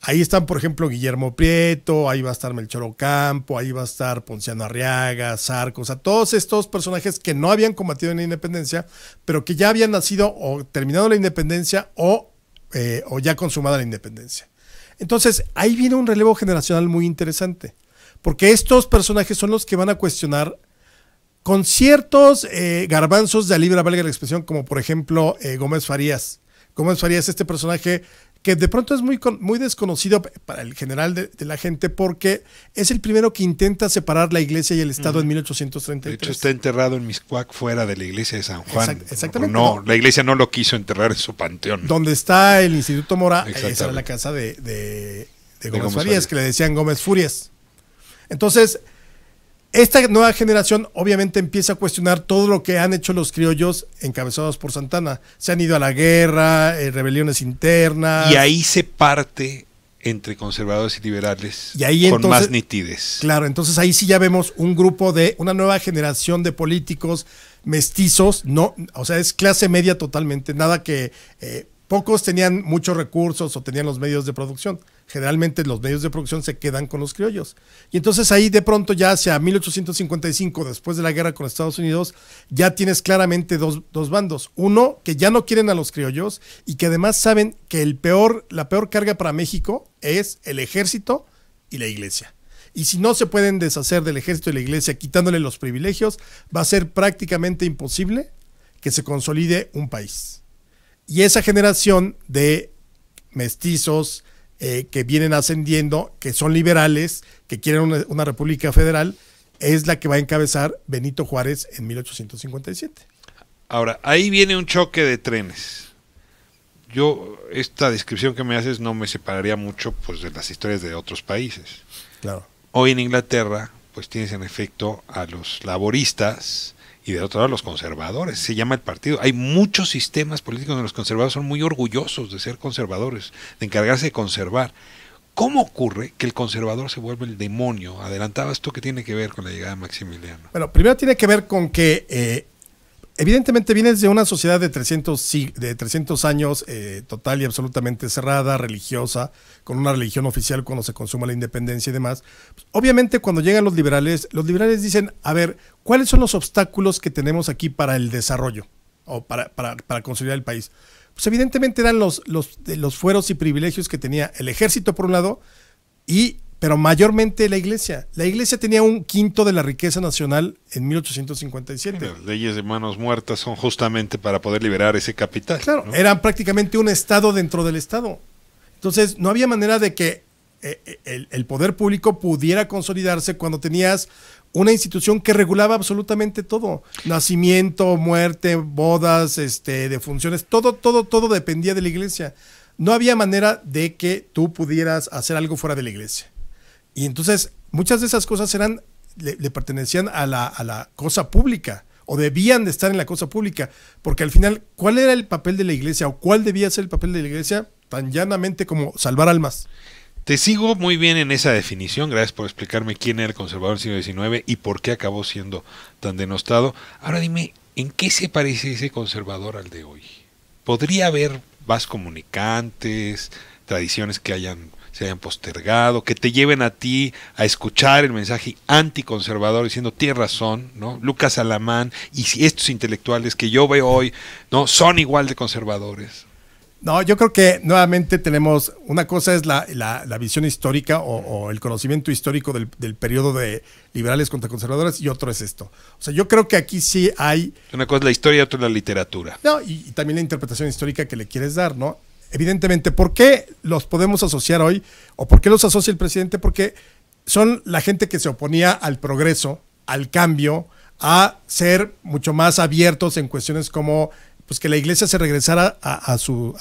Ahí están, por ejemplo, Guillermo Prieto, ahí va a estar Melchor Ocampo, ahí va a estar Ponciano Arriaga, Zarco, o sea, todos estos personajes que no habían combatido en la independencia, pero que ya habían nacido o terminado la independencia o ya consumada la independencia. Entonces, ahí viene un relevo generacional muy interesante, porque estos personajes son los que van a cuestionar con ciertos garbanzos de a libra, valga la expresión, como por ejemplo Gómez Farías. Gómez Farías, este personaje que de pronto es muy desconocido para el general de la gente porque es el primero que intenta separar la iglesia y el Estado en 1833. De hecho está enterrado en Mixcoac fuera de la iglesia de San Juan. Exactamente. No, la iglesia no lo quiso enterrar en su panteón. Donde está el Instituto Mora, esa era la casa de Gómez Farías, que le decían Gómez Furias. Entonces, esta nueva generación obviamente empieza a cuestionar todo lo que han hecho los criollos encabezados por Santana. Se han ido a la guerra, rebeliones internas. Y ahí se parte entre conservadores y liberales y ahí, con más nitidez. Claro, entonces ahí sí ya vemos un grupo de una nueva generación de políticos mestizos, no, o sea, es clase media totalmente, nada que pocos tenían muchos recursos o tenían los medios de producción. generalmente los medios de producción se quedan con los criollos. Y entonces ahí de pronto ya hacia 1855, después de la guerra con Estados Unidos, ya tienes claramente dos bandos. Uno, que ya no quieren a los criollos y que además saben que la peor carga para México es el ejército y la iglesia. Y si no se pueden deshacer del ejército y la iglesia quitándole los privilegios, va a ser prácticamente imposible que se consolide un país. Y esa generación de mestizos que vienen ascendiendo, que son liberales, que quieren una república federal, es la que va a encabezar Benito Juárez en 1857. Ahora, ahí viene un choque de trenes. Esta descripción que me haces no me separaría mucho pues de las historias de otros países. Claro. Hoy en Inglaterra, pues tienes en efecto a los laboristas y del otro lado los conservadores. Se llama el partido. Hay muchos sistemas políticos donde los conservadores son muy orgullosos de ser conservadores, de encargarse de conservar. ¿Cómo ocurre que el conservador se vuelve el demonio? Adelantabas tú que tiene que ver con la llegada de Maximiliano. Bueno, primero tiene que ver con que evidentemente vienes de una sociedad de 300 años total y absolutamente cerrada, religiosa, con una religión oficial cuando se consuma la independencia y demás. Pues, obviamente cuando llegan los liberales dicen, a ver, ¿cuáles son los obstáculos que tenemos aquí para el desarrollo o para consolidar el país? Pues evidentemente eran los fueros y privilegios que tenía el ejército por un lado, pero mayormente la iglesia. La iglesia tenía 1/5 de la riqueza nacional en 1857. Las leyes de manos muertas son justamente para poder liberar ese capital. Claro, ¿no? Eran prácticamente un estado dentro del estado. Entonces, no había manera de que el poder público pudiera consolidarse cuando tenías una institución que regulaba absolutamente todo. Nacimiento, muerte, bodas, defunciones, todo dependía de la iglesia. No había manera de que tú pudieras hacer algo fuera de la iglesia. Y entonces muchas de esas cosas le pertenecían a la cosa pública, o debían de estar en la cosa pública, porque al final, ¿cuál era el papel de la iglesia, o cuál debía ser el papel de la iglesia? Tan llanamente como salvar almas. Te sigo muy bien en esa definición, gracias por explicarme quién era el conservador del siglo XIX y por qué acabó siendo tan denostado. Ahora dime, ¿en qué se parece ese conservador al de hoy? ¿Podría haber vas comunicantes, tradiciones que se hayan postergado, que te lleven a ti a escuchar el mensaje anticonservador diciendo tienes razón, ¿no? Lucas Alamán y si estos intelectuales que yo veo hoy, ¿no? Son igual de conservadores. No, yo creo que nuevamente tenemos, una cosa es la visión histórica o el conocimiento histórico del periodo de liberales contra conservadores y otro es esto. O sea, yo creo que aquí sí hay... Una cosa es la historia y otra es la literatura. No, y también la interpretación histórica que le quieres dar, ¿no? Evidentemente, ¿por qué los podemos asociar hoy? ¿O por qué los asocia el presidente? Porque son la gente que se oponía al progreso, al cambio, a ser mucho más abiertos en cuestiones como pues que la iglesia se regresara a sus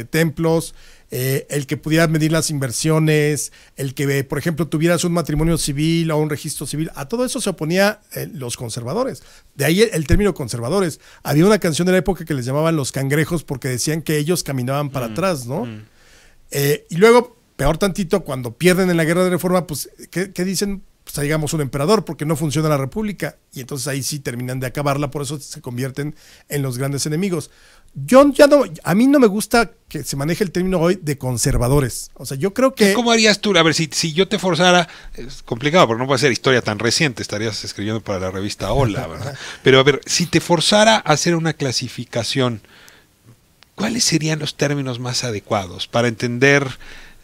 templos, el que pudiera medir las inversiones, el que, por ejemplo, tuvieras un matrimonio civil o un registro civil. A todo eso se oponía los conservadores. De ahí el término conservadores. Había una canción de la época que les llamaban los cangrejos porque decían que ellos caminaban para atrás, ¿no? Y luego, peor tantito, cuando pierden en la guerra de reforma, pues, ¿qué dicen? Pues digamos un emperador porque no funciona la república y entonces ahí sí terminan de acabarla, por eso se convierten en los grandes enemigos. A mí no me gusta que se maneje el término hoy de conservadores. O sea, yo creo que... ¿Cómo harías tú? A ver, si yo te forzara, es complicado porque no puede ser historia tan reciente, estarías escribiendo para la revista Hola, ¿verdad? Pero a ver, si te forzara a hacer una clasificación, ¿cuáles serían los términos más adecuados para entender,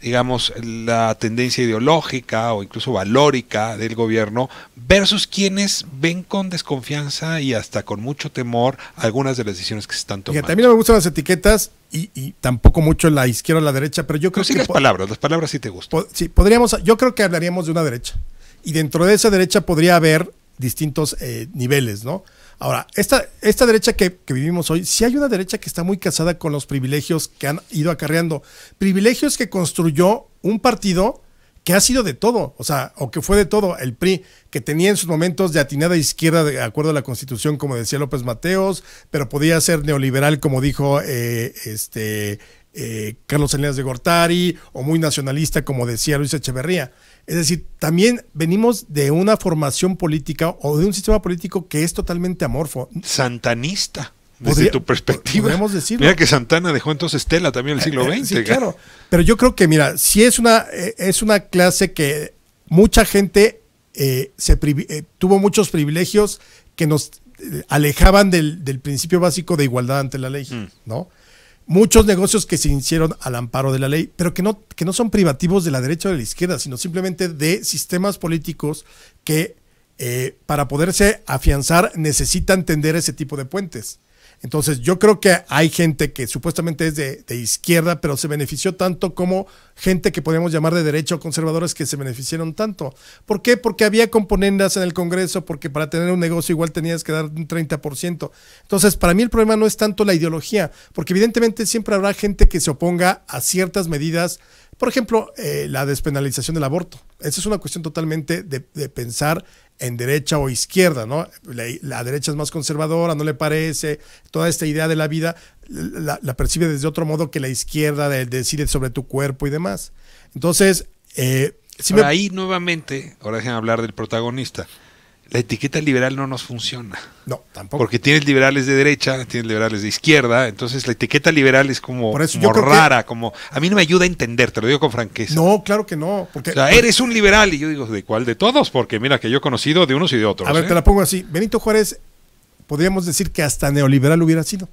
digamos, la tendencia ideológica o incluso valórica del gobierno versus quienes ven con desconfianza y hasta con mucho temor algunas de las decisiones que se están tomando? Fíjate, a mí no me gustan las etiquetas y tampoco mucho la izquierda o la derecha, pero yo creo que... las palabras sí te gustan. Sí, yo creo que hablaríamos de una derecha y dentro de esa derecha podría haber distintos niveles, ¿no? Ahora, esta derecha que vivimos hoy, sí hay una derecha que está muy casada con los privilegios que han ido acarreando. Privilegios que construyó un partido que ha sido de todo, o sea, o que fue de todo. El PRI, que tenía en sus momentos de atinada izquierda, de acuerdo a la Constitución, como decía López Mateos, pero podía ser neoliberal, como dijo Carlos Salinas de Gortari, o muy nacionalista, como decía Luis Echeverría. Es decir, también venimos de una formación política o de un sistema político que es totalmente amorfo. Santanista, desde tu perspectiva. Podemos decirlo. Mira que Santana dejó entonces tela también en el siglo XX. Sí, claro. Pero yo creo que, mira, si es una clase que mucha gente tuvo muchos privilegios que nos alejaban del principio básico de igualdad ante la ley, ¿no? Muchos negocios que se hicieron al amparo de la ley, pero que no son privativos de la derecha o de la izquierda, sino simplemente de sistemas políticos que para poderse afianzar necesitan tender ese tipo de puentes. Entonces yo creo que hay gente que supuestamente es de izquierda, pero se benefició tanto como gente que podríamos llamar de derecha o conservadores que se beneficiaron tanto. ¿Por qué? Porque había componendas en el Congreso, porque para tener un negocio igual tenías que dar un 30%. Entonces para mí el problema no es tanto la ideología, porque evidentemente siempre habrá gente que se oponga a ciertas medidas. Por ejemplo, la despenalización del aborto. Esa es una cuestión totalmente de pensar en derecha o izquierda, ¿no? La derecha es más conservadora, no le parece, toda esta idea de la vida la percibe desde otro modo que la izquierda decide sobre tu cuerpo y demás. Entonces, ahí nuevamente, ahora déjenme hablar del protagonista. La etiqueta liberal no nos funciona. No, tampoco. Porque tienes liberales de derecha, tienes liberales de izquierda, entonces la etiqueta liberal es como rara, como a mí no me ayuda a entender, te lo digo con franqueza. No, claro que no. Porque, o sea, eres un liberal, y yo digo, ¿de cuál de todos? Porque mira que yo he conocido de unos y de otros. A ver, te la pongo así. Benito Juárez, podríamos decir que hasta neoliberal hubiera sido.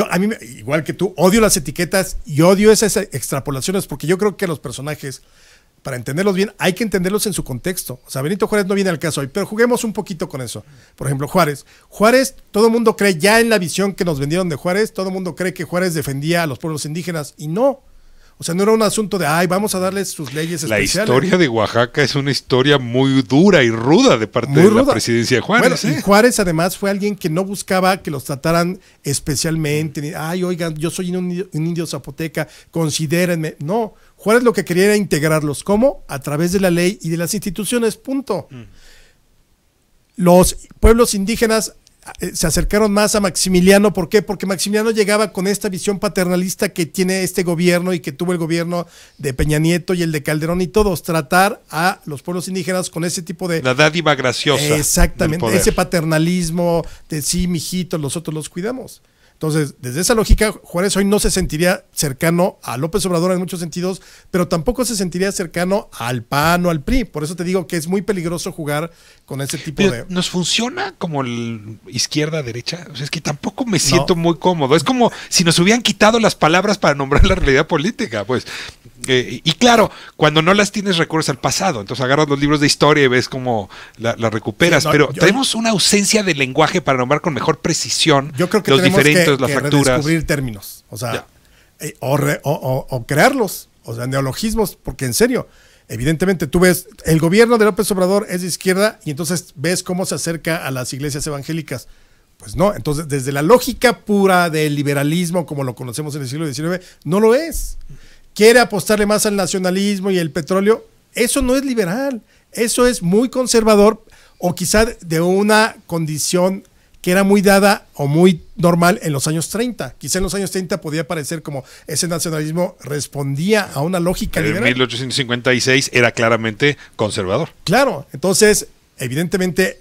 A mí, igual que tú, odio las etiquetas y odio esas extrapolaciones, porque yo creo que los personajes, para entenderlos bien, hay que entenderlos en su contexto. O sea, Benito Juárez no viene al caso hoy, pero juguemos un poquito con eso. Por ejemplo, Juárez, todo el mundo cree, ya en la visión que nos vendieron de Juárez, todo el mundo cree que Juárez defendía a los pueblos indígenas, y no. O sea, no era un asunto de, vamos a darles sus leyes especiales. La historia de Oaxaca es una historia muy dura y ruda de parte de la presidencia de Juárez. Bueno, y Juárez además fue alguien que no buscaba que los trataran especialmente. Oigan, yo soy un indio zapoteca, considérenme. No, Juárez lo que quería era integrarlos. ¿Cómo? A través de la ley y de las instituciones, punto. Los pueblos indígenas se acercaron más a Maximiliano. ¿Por qué? Porque Maximiliano llegaba con esta visión paternalista que tiene este gobierno y que tuvo el gobierno de Peña Nieto y el de Calderón y todos, tratar a los pueblos indígenas con ese tipo de... La dádiva graciosa. Exactamente, ese paternalismo de sí, mijitos, nosotros los cuidamos. Entonces, desde esa lógica, Juárez hoy no se sentiría cercano a López Obrador en muchos sentidos, pero tampoco se sentiría cercano al PAN o al PRI. Por eso te digo que es muy peligroso jugar con ese tipo de... ¿Nos funciona como el izquierda-derecha? O sea, es que tampoco me siento muy cómodo. Es como si nos hubieran quitado las palabras para nombrar la realidad política, pues. Y claro, cuando no las tienes recurres al pasado, entonces agarras los libros de historia y ves cómo la recuperas, sí, pero tenemos una ausencia de lenguaje para nombrar con mejor precisión yo creo que los diferentes, que las facturas. Redescubrir términos, o sea, o crearlos, o sea, neologismos, porque en serio, evidentemente tú ves, el gobierno de López Obrador es de izquierda y entonces ves cómo se acerca a las iglesias evangélicas. Pues no, entonces desde la lógica pura del liberalismo como lo conocemos en el siglo XIX, no lo es. Quiere apostarle más al nacionalismo y el petróleo, eso no es liberal, eso es muy conservador o quizá de una condición que era muy dada o muy normal en los años 30. Quizá en los años 30 podía parecer como ese nacionalismo respondía a una lógica liberal. En 1856 era claramente conservador. Claro, entonces evidentemente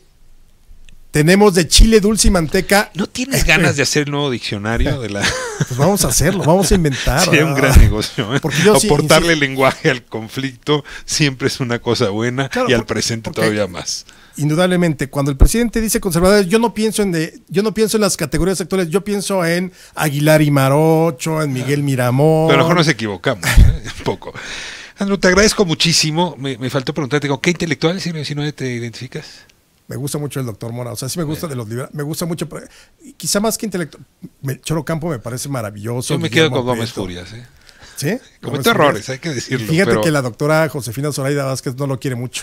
tenemos de chile dulce y manteca. ¿No tienes ganas de hacer el nuevo diccionario de la...? Pues vamos a hacerlo, vamos a inventar. Sería un gran negocio, ¿eh? Aportarle lenguaje al conflicto siempre es una cosa buena, claro, y al presente todavía más. Indudablemente, cuando el presidente dice conservadores, yo no pienso en las categorías actuales, yo pienso en Aguilar y Marocho, en Miguel Miramón. Pero a lo mejor nos equivocamos, un poco. Andrew, te agradezco muchísimo. Me faltó preguntarte, ¿con qué intelectual del siglo XIX te identificas? Me gusta mucho el doctor Mora, o sea, sí me gusta de los liberales, me gusta mucho, quizá más que intelectual. Choro Campo me parece maravilloso. Yo me quedo con Gómez Furias, ¿eh? ¿Sí? Comete errores, hay que decirlo. Fíjate que la doctora Josefina Zoraida Vázquez no lo quiere mucho.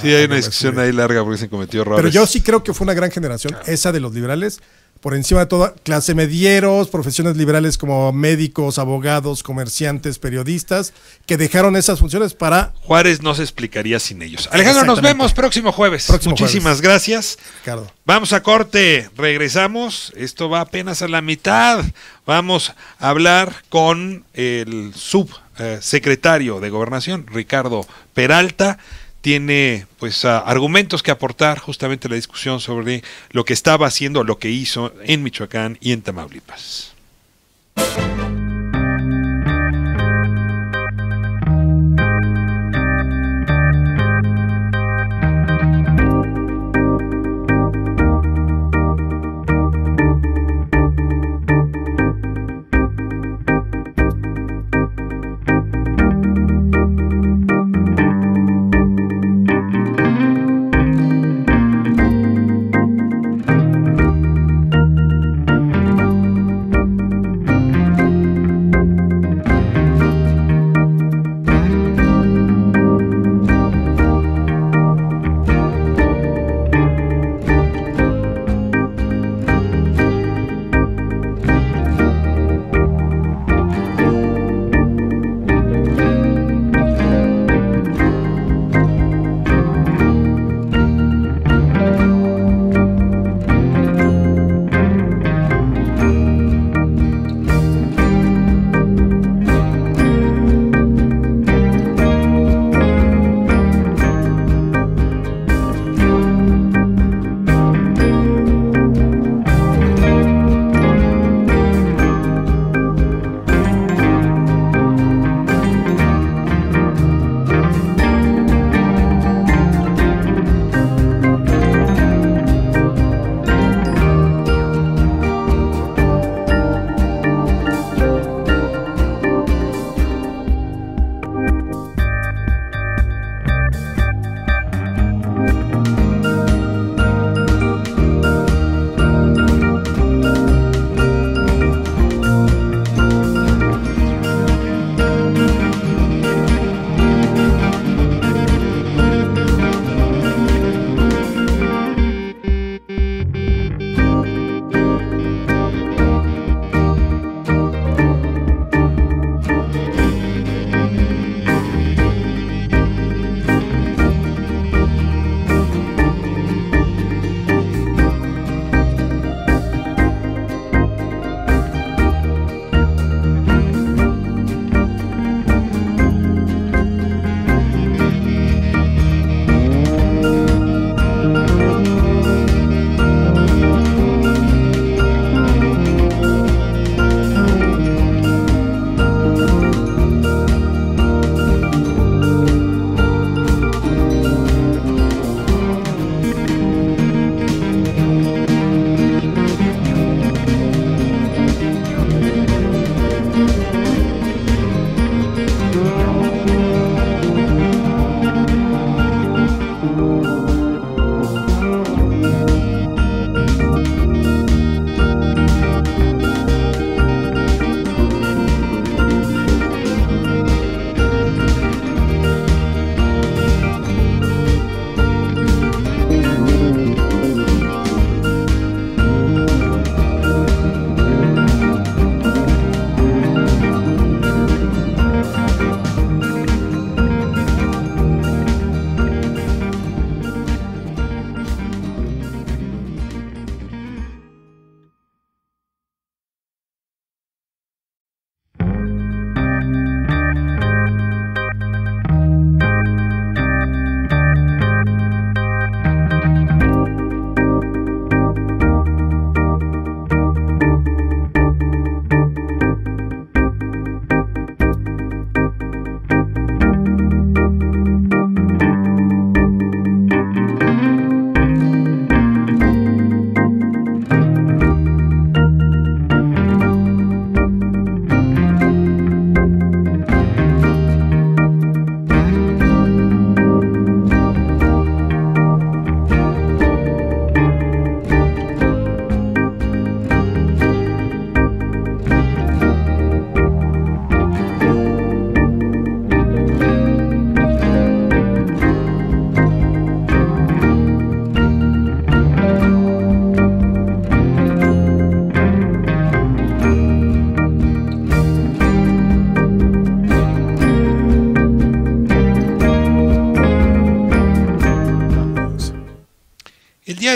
Sí, hay una discusión ahí larga porque se cometió errores. Pero yo sí creo que fue una gran generación, esa de los liberales, por encima de toda clase medieros, profesiones liberales como médicos, abogados, comerciantes, periodistas, que dejaron esas funciones para... Juárez no se explicaría sin ellos. Alejandro, nos vemos próximo jueves. Muchísimas gracias. Ricardo. Vamos a corte, regresamos. Esto va apenas a la mitad. Vamos a hablar con el subsecretario de Gobernación, Ricardo Peralta, tiene pues argumentos que aportar justamente a la discusión sobre lo que estaba haciendo, lo que hizo en Michoacán y en Tamaulipas.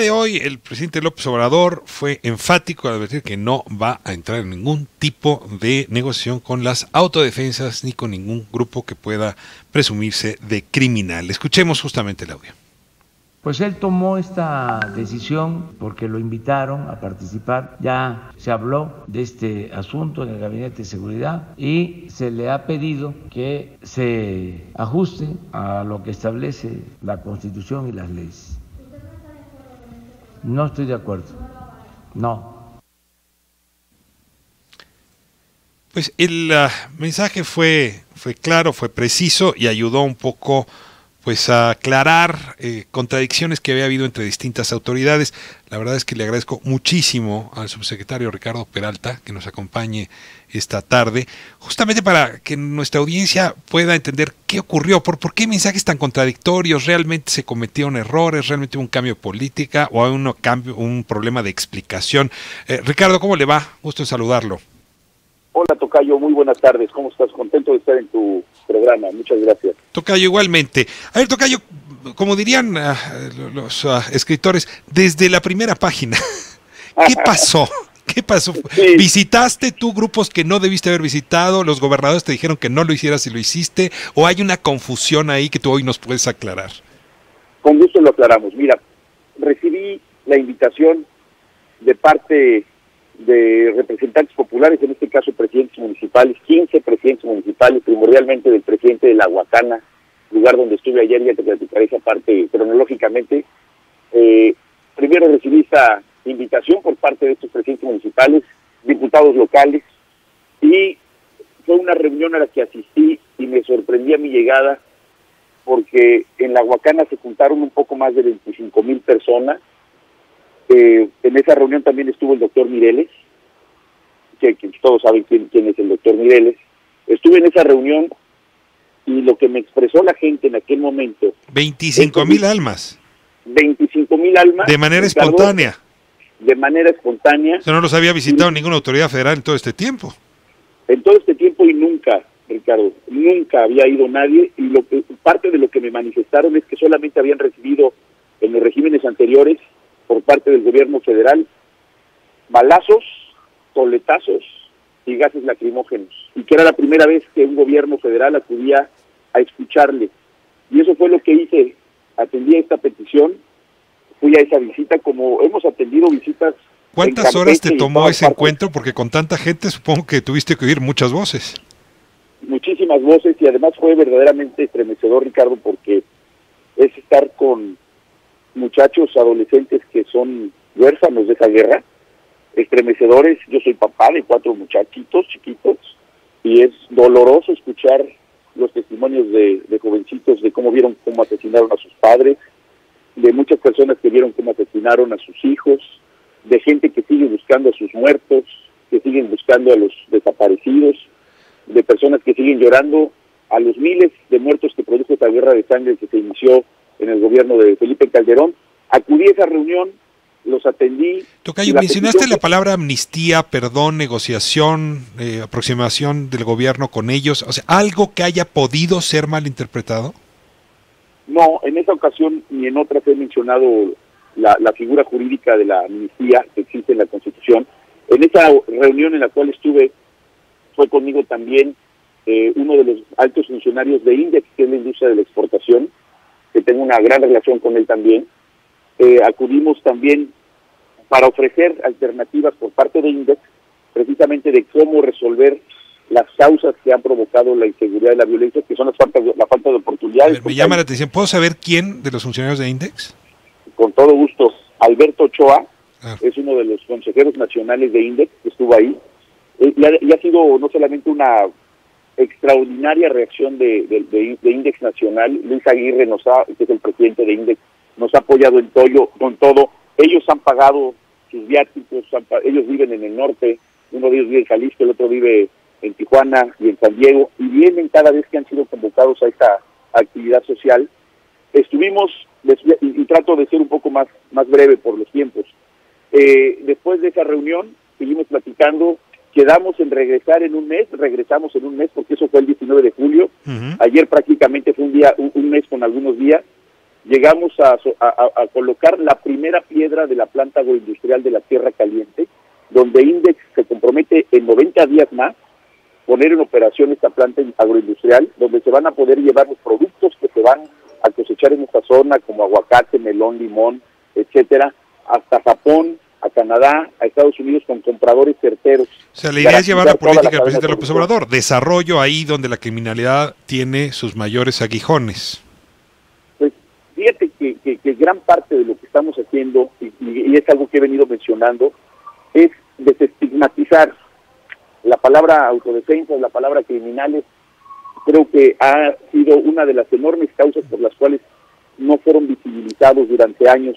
de hoy el presidente López Obrador fue enfático al advertir que no va a entrar en ningún tipo de negociación con las autodefensas ni con ningún grupo que pueda presumirse de criminal. Escuchemos justamente el audio. Pues él tomó esta decisión porque lo invitaron a participar. Ya se habló de este asunto en el Gabinete de Seguridad y se le ha pedido que se ajuste a lo que establece la Constitución y las leyes. No estoy de acuerdo. No. Pues el mensaje fue claro, fue preciso y ayudó un poco pues a aclarar contradicciones que había habido entre distintas autoridades. La verdad es que le agradezco muchísimo al subsecretario Ricardo Peralta que nos acompañe esta tarde, justamente para que nuestra audiencia pueda entender qué ocurrió, por qué mensajes tan contradictorios, realmente se cometieron errores, realmente hubo un cambio de política o hay un problema de explicación. Ricardo, ¿cómo le va? Gusto en saludarlo. Hola, Tocayo, muy buenas tardes. ¿Cómo estás? Contento de estar en tu programa. Muchas gracias. Tocayo, igualmente. A ver, Tocayo, como dirían los escritores, desde la primera página, ¿qué pasó? ¿Qué pasó? Sí. ¿Visitaste tú grupos que no debiste haber visitado? ¿Los gobernadores te dijeron que no lo hicieras y lo hiciste? ¿O hay una confusión ahí que tú hoy nos puedes aclarar? Con gusto lo aclaramos. Mira, recibí la invitación de parte de representantes populares, en este caso presidentes municipales, 15 presidentes municipales, primordialmente del presidente de La Huacana, lugar donde estuve ayer, ya te platicaré esa parte cronológicamente. Primero recibí esta invitación por parte de estos presidentes municipales, diputados locales, y fue una reunión a la que asistí y me sorprendí a mi llegada porque en La Huacana se juntaron un poco más de 25,000 personas. En esa reunión también estuvo el doctor Mireles, que todos saben quién es el doctor Mireles. Estuve en esa reunión y lo que me expresó la gente en aquel momento... 25,000 almas. 25,000 almas. De manera espontánea. De manera espontánea. O sea, no los había visitado ninguna autoridad federal en todo este tiempo. En todo este tiempo y nunca, Ricardo, nunca había ido nadie, y parte de lo que me manifestaron es que solamente habían recibido en los regímenes anteriores por parte del gobierno federal balazos, toletazos y gases lacrimógenos, y que era la primera vez que un gobierno federal acudía a escucharle. Y eso fue lo que hice, atendí a esta petición, fui a esa visita, como hemos atendido visitas. ¿Cuántas horas te tomó ese encuentro? Porque con tanta gente supongo que tuviste que oír muchas voces. Muchísimas voces, y además fue verdaderamente estremecedor, Ricardo, porque es estar con muchachos, adolescentes que son huérfanos de esa guerra, estremecedores. Yo soy papá de 4 muchachitos chiquitos y es doloroso escuchar los testimonios de jovencitos de cómo vieron cómo asesinaron a sus padres, de muchas personas que vieron cómo asesinaron a sus hijos, de gente que sigue buscando a sus muertos, que siguen buscando a los desaparecidos, de personas que siguen llorando a los miles de muertos que produjo esta guerra de sangre que se inició en el gobierno de Felipe Calderón. Acudí a esa reunión, los atendí. Tocayo, mencionaste la palabra amnistía, perdón, negociación, aproximación del gobierno con ellos, o sea, ¿algo que haya podido ser malinterpretado? No, en esa ocasión ni en otras he mencionado la figura jurídica de la amnistía que existe en la Constitución. En esa reunión en la cual estuve, fue conmigo también uno de los altos funcionarios de INDEX, que es la industria de la exportación, que tengo una gran relación con él también. Acudimos también para ofrecer alternativas por parte de INDEX, precisamente de cómo resolver las causas que han provocado la inseguridad y la violencia, que son la falta de oportunidades. Me llama la atención, ¿puedo saber quién de los funcionarios de INDEX? Con todo gusto. Alberto Ochoa, es uno de los consejeros nacionales de INDEX, que estuvo ahí, y ha sido no solamente una extraordinaria reacción de INDEX Nacional. Luis Aguirre, que es el presidente de INDEX, nos ha apoyado en todo. Ellos han pagado sus viáticos, ellos viven en el norte, uno de ellos vive en Jalisco, el otro vive en Tijuana y en San Diego, y vienen cada vez que han sido convocados a esta actividad social. Estuvimos, y trato de ser un poco más breve por los tiempos, después de esa reunión seguimos platicando. Quedamos en regresamos en un mes, porque eso fue el 19 de julio. Ayer prácticamente fue un mes con algunos días. llegamos a colocar la primera piedra de la planta agroindustrial de la Tierra Caliente, donde Index se compromete en 90 días más poner en operación esta planta agroindustrial, donde se van a poder llevar los productos que se van a cosechar en esta zona, como aguacate, melón, limón, etcétera, hasta Japón, a Canadá, a Estados Unidos, con compradores certeros. O sea, la idea es llevar la política del presidente López Obrador, desarrollo ahí donde la criminalidad tiene sus mayores aguijones. Pues fíjate que gran parte de lo que estamos haciendo, y es algo que he venido mencionando, es desestigmatizar la palabra autodefensa, la palabra criminales. Creo que ha sido una de las enormes causas por las cuales no fueron visibilizados durante años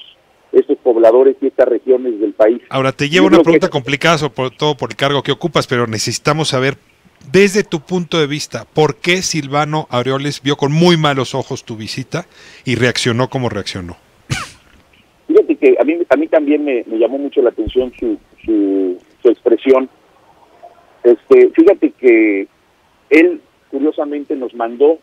estos pobladores y estas regiones del país. Ahora, te llevo una pregunta complicada, sobre todo por el cargo que ocupas, pero necesitamos saber, desde tu punto de vista, ¿por qué Silvano Aureoles vio con muy malos ojos tu visita y reaccionó como reaccionó? Fíjate que a mí también me llamó mucho la atención su expresión. Fíjate que él, curiosamente, nos mandó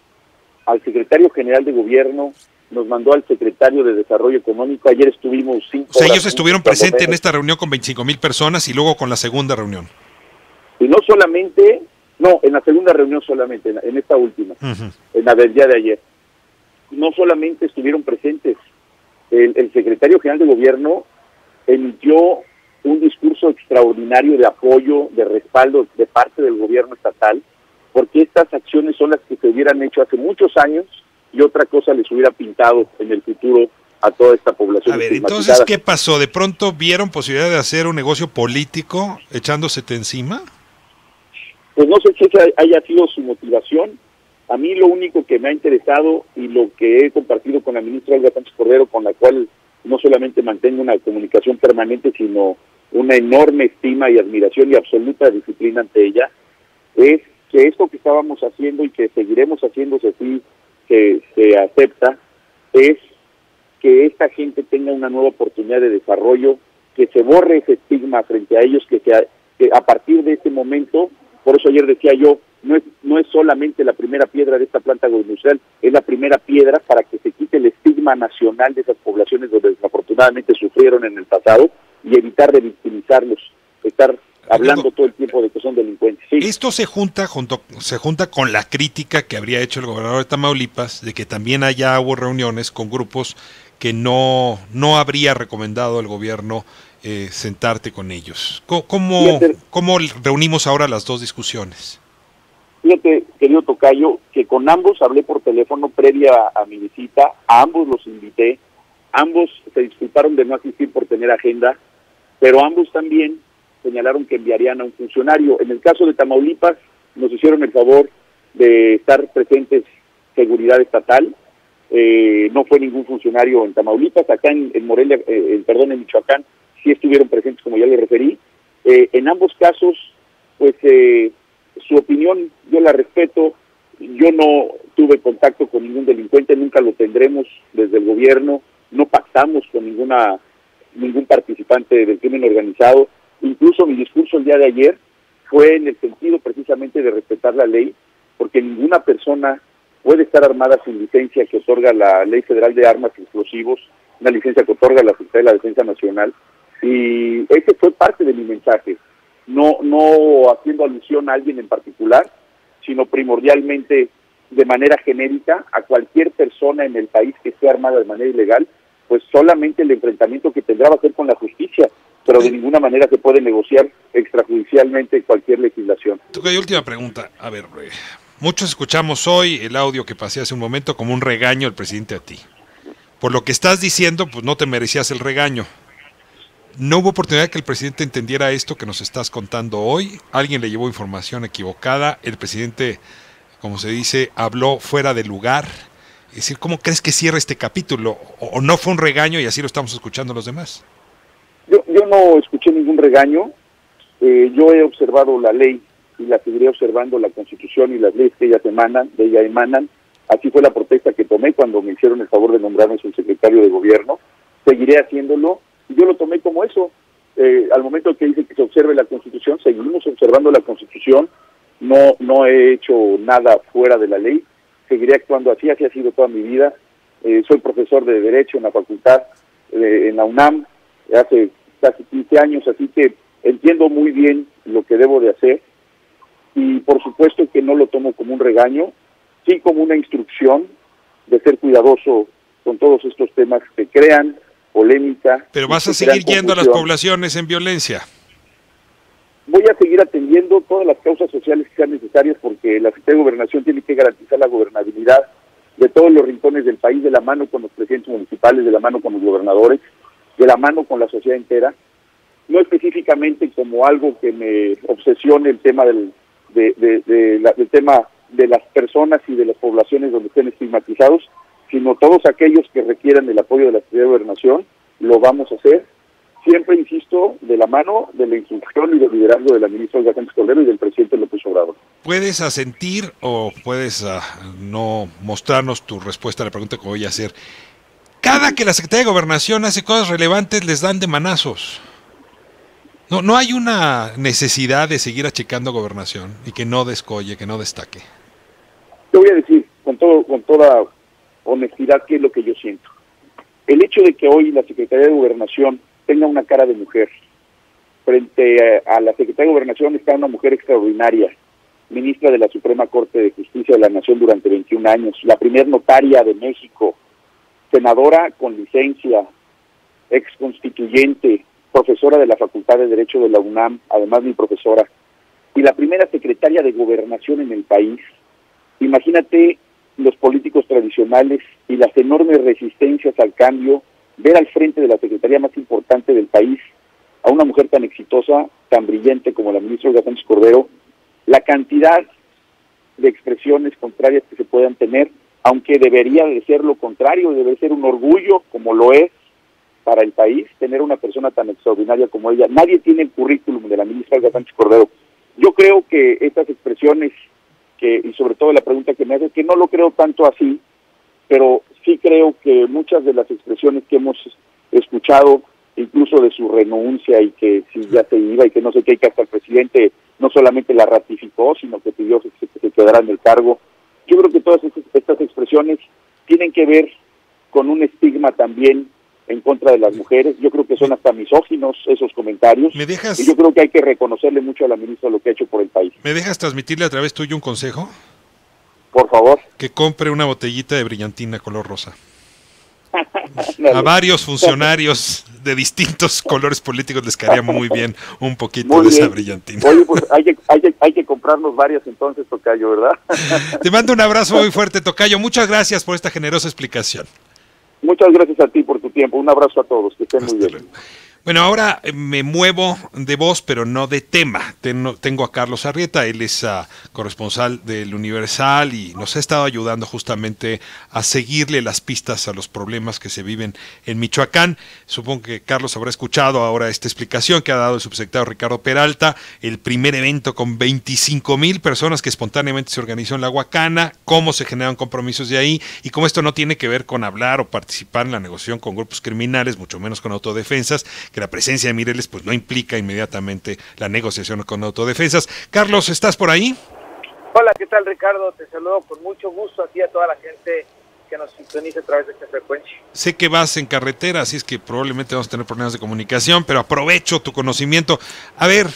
al secretario general de gobierno, nos mandó al secretario de Desarrollo Económico. Ayer estuvimos 5 horas. O sea, ellos estuvieron presentes en esta reunión con 25,000 personas y luego con la segunda reunión. Y no solamente, en la segunda reunión solamente, en esta última, en la del día de ayer. No solamente estuvieron presentes, el secretario general de gobierno emitió un discurso extraordinario de apoyo, de respaldo de parte del gobierno estatal, porque estas acciones son las que se hubieran hecho hace muchos años y otra cosa les hubiera pintado en el futuro a toda esta población. A ver, entonces, ¿qué pasó? ¿De pronto vieron posibilidad de hacer un negocio político echándosete encima? Pues no sé si esa haya sido su motivación. A mí lo único que me ha interesado y lo que he compartido con la ministra Olga Sánchez Cordero, con la cual no solamente mantengo una comunicación permanente, sino una enorme estima y admiración y absoluta disciplina ante ella, es que esto que estábamos haciendo y que seguiremos haciéndose así, que se acepta, es que esta gente tenga una nueva oportunidad de desarrollo, que se borre ese estigma frente a ellos, que a partir de este momento, por eso ayer decía yo, no es solamente la primera piedra de esta planta agroindustrial, es la primera piedra para que se quite el estigma nacional de esas poblaciones donde desafortunadamente sufrieron en el pasado y evitar revictimizarlos, estar hablando todo el tiempo de que son delincuentes. Sí. Esto se junta con la crítica que habría hecho el gobernador de Tamaulipas de que también allá hubo reuniones con grupos que no habría recomendado al gobierno sentarte con ellos. ¿Cómo reunimos ahora las dos discusiones? Fíjate, querido tocayo, que con ambos hablé por teléfono previa a mi visita, a ambos los invité, ambos se disculparon de no asistir por tener agenda, pero ambos también señalaron que enviarían a un funcionario. En el caso de Tamaulipas, nos hicieron el favor de estar presentes seguridad estatal, no fue ningún funcionario en Tamaulipas, acá en Morelia, en Michoacán, sí estuvieron presentes, como ya le referí. En ambos casos, pues su opinión yo la respeto, yo no tuve contacto con ningún delincuente, nunca lo tendremos desde el gobierno, no pactamos con ningún participante del crimen organizado. Incluso mi discurso el día de ayer fue en el sentido precisamente de respetar la ley, porque ninguna persona puede estar armada sin licencia que otorga la Ley Federal de Armas y Explosivos, una licencia que otorga la Secretaría de la Defensa Nacional, y ese fue parte de mi mensaje, no haciendo alusión a alguien en particular, sino primordialmente de manera genérica a cualquier persona en el país que esté armada de manera ilegal, pues solamente el enfrentamiento que tendrá va a ser con la justicia, pero de ninguna manera se puede negociar extrajudicialmente cualquier legislación. Tocayo, última pregunta. A ver, muchos escuchamos hoy el audio que pasé hace un momento como un regaño al presidente a ti. Por lo que estás diciendo, pues no te merecías el regaño. ¿No hubo oportunidad de que el presidente entendiera esto que nos estás contando hoy? ¿Alguien le llevó información equivocada? ¿El presidente, como se dice, habló fuera de lugar? Es decir, ¿cómo crees que cierra este capítulo? ¿O no fue un regaño y así lo estamos escuchando los demás? Yo no escuché ningún regaño. Yo he observado la ley y la seguiré observando, la Constitución y las leyes que de ella emanan. Así fue la protesta que tomé cuando me hicieron el favor de nombrarme subsecretario de gobierno. Seguiré haciéndolo. Y yo lo tomé como eso. Al momento que dice que se observe la Constitución, seguimos observando la Constitución. No he hecho nada fuera de la ley. Seguiré actuando así ha sido toda mi vida. soy profesor de Derecho en la facultad, en la UNAM, hace casi 15 años, así que entiendo muy bien lo que debo de hacer y por supuesto que no lo tomo como un regaño, sí como una instrucción de ser cuidadoso con todos estos temas que crean polémica. Pero vas a seguir yendo a las poblaciones en violencia. Voy a seguir atendiendo todas las causas sociales que sean necesarias porque la Secretaría de Gobernación tiene que garantizar la gobernabilidad de todos los rincones del país, de la mano con los presidentes municipales, de la mano con los gobernadores, de la mano con la sociedad entera. No específicamente como algo que me obsesione el tema del tema de las personas y de las poblaciones donde estén estigmatizados, sino todos aquellos que requieran el apoyo de la Secretaría de Gobernación, lo vamos a hacer. Siempre, insisto, de la mano de la instrucción y del liderazgo de la ministra Olga Sánchez Cordero y del presidente López Obrador. ¿Puedes asentir o puedes no mostrarnos tu respuesta a la pregunta que voy a hacer? Cada que la Secretaría de Gobernación hace cosas relevantes, les dan de manazos. No hay una necesidad de seguir achicando Gobernación y que no descolle, que no destaque. Te voy a decir con toda honestidad qué es lo que yo siento. El hecho de que hoy la Secretaría de Gobernación tenga una cara de mujer. Frente a la Secretaría de Gobernación está una mujer extraordinaria, ministra de la Suprema Corte de Justicia de la Nación durante 21 años, la primer notaria de México, senadora con licencia, exconstituyente, profesora de la Facultad de Derecho de la UNAM, además mi profesora, y la primera secretaria de Gobernación en el país. Imagínate los políticos tradicionales y las enormes resistencias al cambio, ver al frente de la secretaría más importante del país a una mujer tan exitosa, tan brillante como la ministra Olga Sánchez Cordero, la cantidad de expresiones contrarias que se puedan tener, aunque debería de ser lo contrario, debe ser un orgullo, como lo es para el país, tener una persona tan extraordinaria como ella. Nadie tiene el currículum de la ministra Olga Sánchez Cordero. Yo creo que estas expresiones, y sobre todo la pregunta que me hace, que no lo creo tanto así, pero sí creo que muchas de las expresiones que hemos escuchado, incluso de su renuncia y que si ya se iba y que no sé qué, que hasta el presidente no solamente la ratificó, sino que pidió que se quedara en el cargo. Yo creo que todas estas expresiones tienen que ver con un estigma también en contra de las mujeres. Yo creo que son hasta misóginos esos comentarios. ¿Me dejas? Y yo creo que hay que reconocerle mucho a la ministra lo que ha hecho por el país. ¿Me dejas transmitirle a través tuyo un consejo? Por favor. Que compre una botellita de brillantina color rosa. A varios funcionarios de distintos colores políticos les caería muy bien un poquito muy de bien. Esa brillantina. Oye, pues hay que comprarnos varias entonces, Tocayo, ¿verdad? Te mando un abrazo muy fuerte, Tocayo. Muchas gracias por esta generosa explicación. Muchas gracias a ti por tu tiempo. Un abrazo a todos. Que estén muy bien. Luego. Bueno, ahora me muevo de voz, pero no de tema. Tengo a Carlos Arrieta, él es corresponsal del Universal y nos ha estado ayudando justamente a seguirle las pistas a los problemas que se viven en Michoacán. Supongo que Carlos habrá escuchado ahora esta explicación que ha dado el subsecretario Ricardo Peralta, el primer evento con 25,000 personas que espontáneamente se organizó en La Huacana, cómo se generan compromisos de ahí y cómo esto no tiene que ver con hablar o participar en la negociación con grupos criminales, mucho menos con autodefensas, que la presencia de Mireles pues no implica inmediatamente la negociación con autodefensas. Carlos, ¿estás por ahí? Hola, ¿qué tal, Ricardo? Te saludo con mucho gusto a ti y a toda la gente que nos sintoniza a través de esta frecuencia. Sé que vas en carretera, así es que probablemente vamos a tener problemas de comunicación, pero aprovecho tu conocimiento. A ver,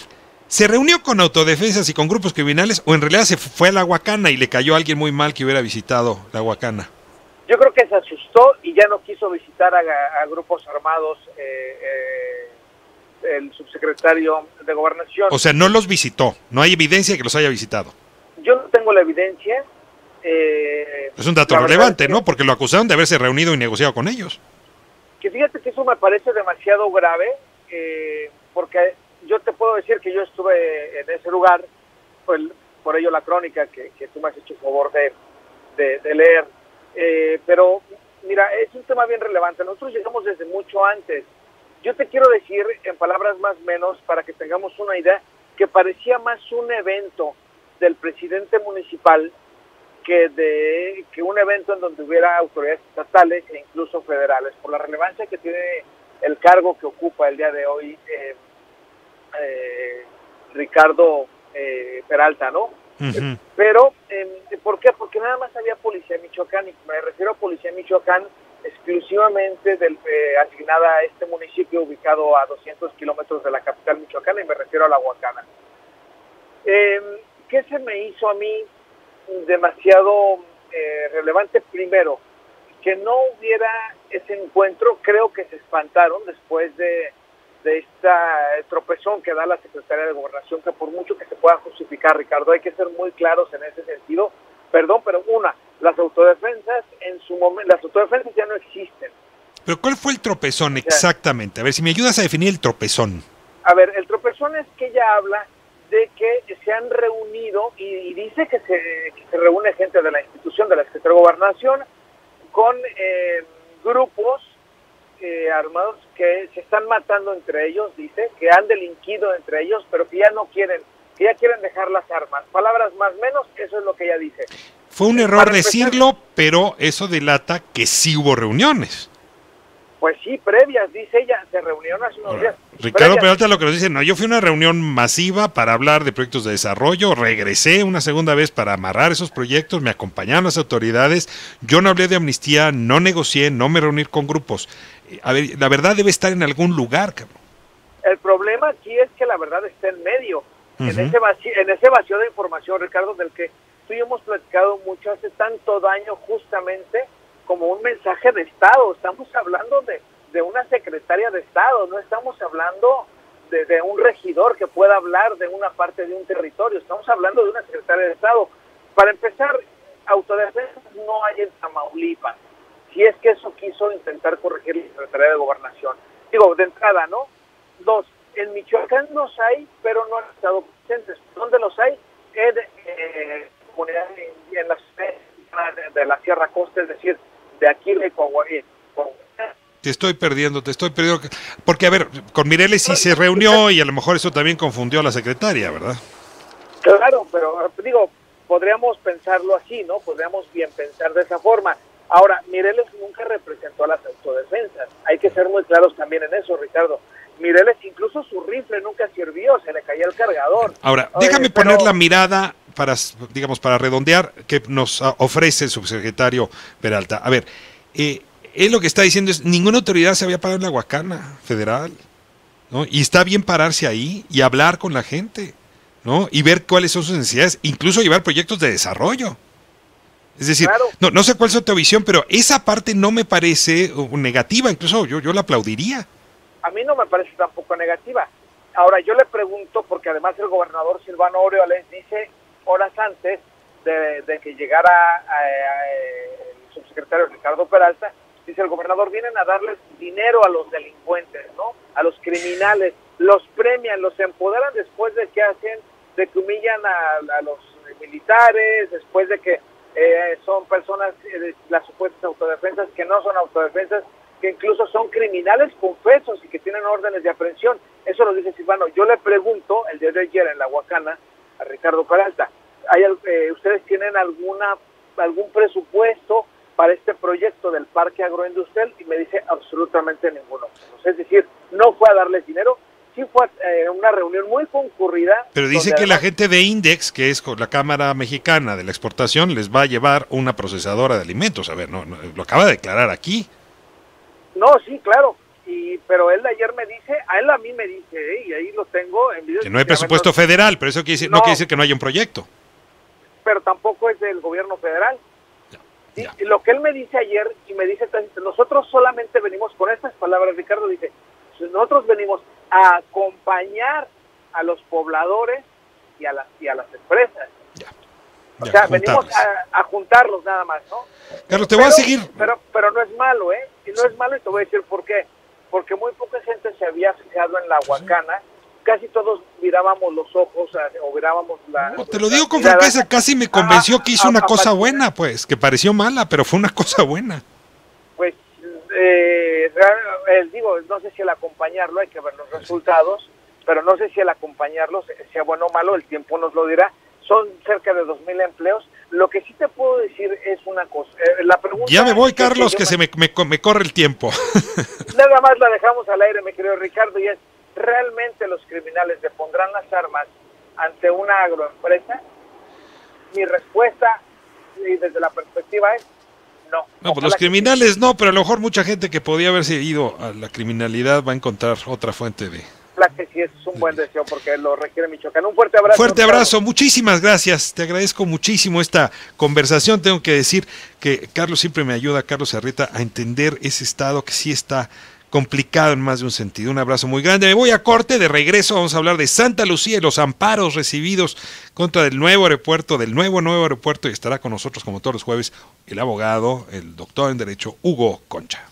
¿se reunió con autodefensas y con grupos criminales o en realidad se fue a La Huacana y le cayó a alguien muy mal que hubiera visitado La Huacana? Yo creo que se asustó y ya no quiso visitar a grupos armados el subsecretario de Gobernación. O sea, no los visitó, no hay evidencia de que los haya visitado. Yo no tengo la evidencia. Es un dato relevante, ¿no? Porque lo acusaron de haberse reunido y negociado con ellos. Que fíjate que eso me parece demasiado grave, porque yo te puedo decir que yo estuve en ese lugar, por ello la crónica que tú me has hecho el favor de leer. Pero mira, es un tema bien relevante. Nosotros llegamos desde mucho antes. Yo te quiero decir en palabras más o menos para que tengamos una idea, que parecía más un evento del presidente municipal que un evento en donde hubiera autoridades estatales e incluso federales, por la relevancia que tiene el cargo que ocupa el día de hoy Ricardo Peralta, ¿no? Uh-huh. Pero, ¿por qué? Porque porque nada más había policía en Michoacán, y me refiero a policía en Michoacán exclusivamente asignada a este municipio ubicado a 200 kilómetros de la capital michoacana, y me refiero a La Huacana. ¿Qué se me hizo a mí demasiado relevante? Primero, que no hubiera ese encuentro. Creo que se espantaron después de esta tropezón que da la Secretaría de Gobernación, que por mucho que se pueda justificar, Ricardo, hay que ser muy claros en ese sentido. Perdón, pero las autodefensas en su momento, las autodefensas ya no existen. ¿Pero cuál fue el tropezón exactamente? A ver, si me ayudas a definir el tropezón. A ver, el tropezón es que ella habla de que se han reunido, y dice que se reúne gente de la institución, de la Secretaría de Gobernación, con grupos armados que se están matando entre ellos, dice, que han delinquido entre ellos, pero que ya no quieren, que ya quieren dejar las armas. Palabras más o menos, eso es lo que ella dice. Fue un error decirlo, pero eso delata que sí hubo reuniones. Pues sí, previas, dice ella, se reunieron hace unos días. Ricardo Peralta lo que nos dice, no, yo fui a una reunión masiva para hablar de proyectos de desarrollo, regresé una segunda vez para amarrar esos proyectos, me acompañaron las autoridades, yo no hablé de amnistía, no negocié, no me reuní con grupos. A ver, la verdad debe estar en algún lugar, cabrón. El problema aquí es que la verdad está en medio, en ese vacío de información, Ricardo, del que tú y yo hemos platicado mucho, hace tanto daño justamente como un mensaje de Estado. Estamos hablando de una secretaria de Estado, no estamos hablando de un regidor que pueda hablar de una parte de un territorio, estamos hablando de una secretaria de Estado. Para empezar, autodefensa no hay en Tamaulipas, si es que eso quiso intentar corregir la Secretaría de Gobernación. Digo, de entrada, ¿no? Dos, en Michoacán los hay, pero no han estado presentes. ¿Dónde los hay? En comunidades en las de la Sierra Costa, es decir, de aquí de Coahuila. Te estoy perdiendo, porque a ver, con Mireles sí se reunió y a lo mejor eso también confundió a la secretaria, ¿verdad? Claro, pero digo, podríamos pensarlo así, ¿no? Podríamos bien pensar de esa forma. Ahora, Mireles nunca representó a las autodefensas, hay que ser muy claros también en eso, Ricardo. Mireles, incluso su rifle nunca sirvió, se le caía el cargador. Ahora, déjame poner la mirada para redondear, que nos ofrece el subsecretario Peralta. A ver, él lo que está diciendo es, ninguna autoridad se había parado en La Huacana federal, ¿no? Y está bien pararse ahí y hablar con la gente, ¿no? Y ver cuáles son sus necesidades, incluso llevar proyectos de desarrollo. Es decir, claro, no sé cuál es tu visión, pero esa parte no me parece negativa, incluso yo la aplaudiría. A mí no me parece tampoco negativa. Ahora, yo le pregunto, porque además el gobernador Silvano Aureoles dice horas antes de que llegara el subsecretario Ricardo Peralta, dice el gobernador, vienen a darles dinero a los delincuentes, ¿no? A los criminales, los premian, los empoderan después de que hacen, de que humillan a los militares, después de que son personas, las supuestas autodefensas, que no son autodefensas, que incluso son criminales confesos y que tienen órdenes de aprehensión. Eso lo dice Silvano. Yo le pregunto, el día de ayer en La Huacana, a Ricardo Peralta, ¿ustedes tienen algún presupuesto para este proyecto del parque agroindustrial? Y me dice absolutamente ninguno. Es decir, no fue a darles dinero, sí fue una reunión muy concurrida. Pero dice que además, la gente de Index, que es la Cámara Mexicana de la Exportación, les va a llevar una procesadora de alimentos. A ver, no lo acaba de declarar aquí. No, sí, claro, pero él ayer me dice, a mí me dice, y ahí lo tengo en video. Que no hay presupuesto federal, pero eso no quiere decir que no haya un proyecto. Pero tampoco es del gobierno federal. Ya. Y lo que él me dice ayer, y me dice, nosotros solamente venimos, con estas palabras, Ricardo dice, nosotros venimos a acompañar a los pobladores y a las empresas. O sea, venimos a juntarlos nada más, ¿no? Carlos, voy a seguir. Pero no es malo, ¿eh? Y no es malo, y te voy a decir por qué. Porque muy poca gente se había fijado en La Huacana. Casi todos mirábamos los ojos o mirábamos la... No, te lo digo con franqueza, casi me convenció que hizo una cosa buena, pues, que pareció mala, pero fue una cosa buena. Pues, digo, no sé si el acompañarlo, hay que ver los resultados, pero no sé si el acompañarlo sea bueno o malo, el tiempo nos lo dirá. Son cerca de 2,000 empleos. Lo que sí te puedo decir es una cosa. La pregunta ya me voy, Carlos, que se me corre el tiempo. Nada más la dejamos al aire, mi querido Ricardo, y es, ¿realmente los criminales le pondrán las armas ante una agroempresa? Mi respuesta y desde la perspectiva es no. No, pues los criminales no, pero a lo mejor mucha gente que podía haberse ido a la criminalidad va a encontrar otra fuente de... Que sí es un buen deseo porque lo requiere Michoacán. Un fuerte abrazo. Fuerte abrazo, muchísimas gracias, te agradezco muchísimo esta conversación. Tengo que decir que Carlos siempre me ayuda, Carlos Arrieta, a entender ese estado que sí está complicado en más de un sentido. Un abrazo muy grande. Me voy a corte, de regreso vamos a hablar de Santa Lucía y los amparos recibidos contra el nuevo aeropuerto, del nuevo aeropuerto, y estará con nosotros como todos los jueves el abogado, el doctor en Derecho, Hugo Concha.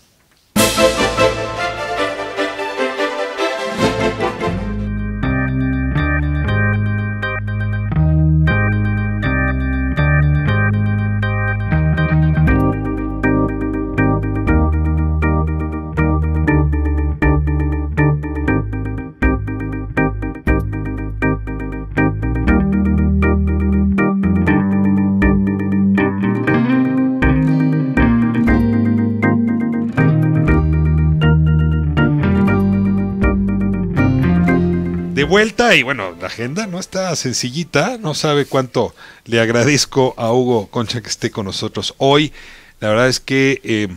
De vuelta, y bueno, la agenda no está sencillita, no sabe cuánto le agradezco a Hugo Concha que esté con nosotros hoy. La verdad es que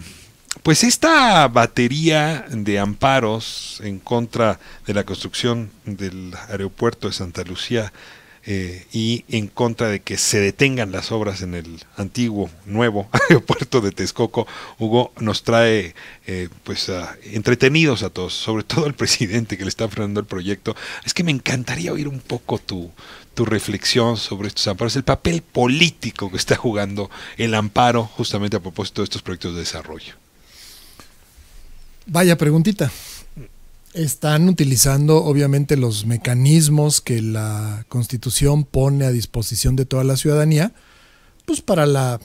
pues esta batería de amparos en contra de la construcción del aeropuerto de Santa Lucía y en contra de que se detengan las obras en el antiguo, nuevo aeropuerto de Texcoco, Hugo, nos trae entretenidos a todos, sobre todo al presidente que le está frenando el proyecto. Es que me encantaría oír un poco tu reflexión sobre estos amparos, el papel político que está jugando el amparo justamente a propósito de estos proyectos de desarrollo. Vaya preguntita. Están utilizando obviamente los mecanismos que la Constitución pone a disposición de toda la ciudadanía, pues para la,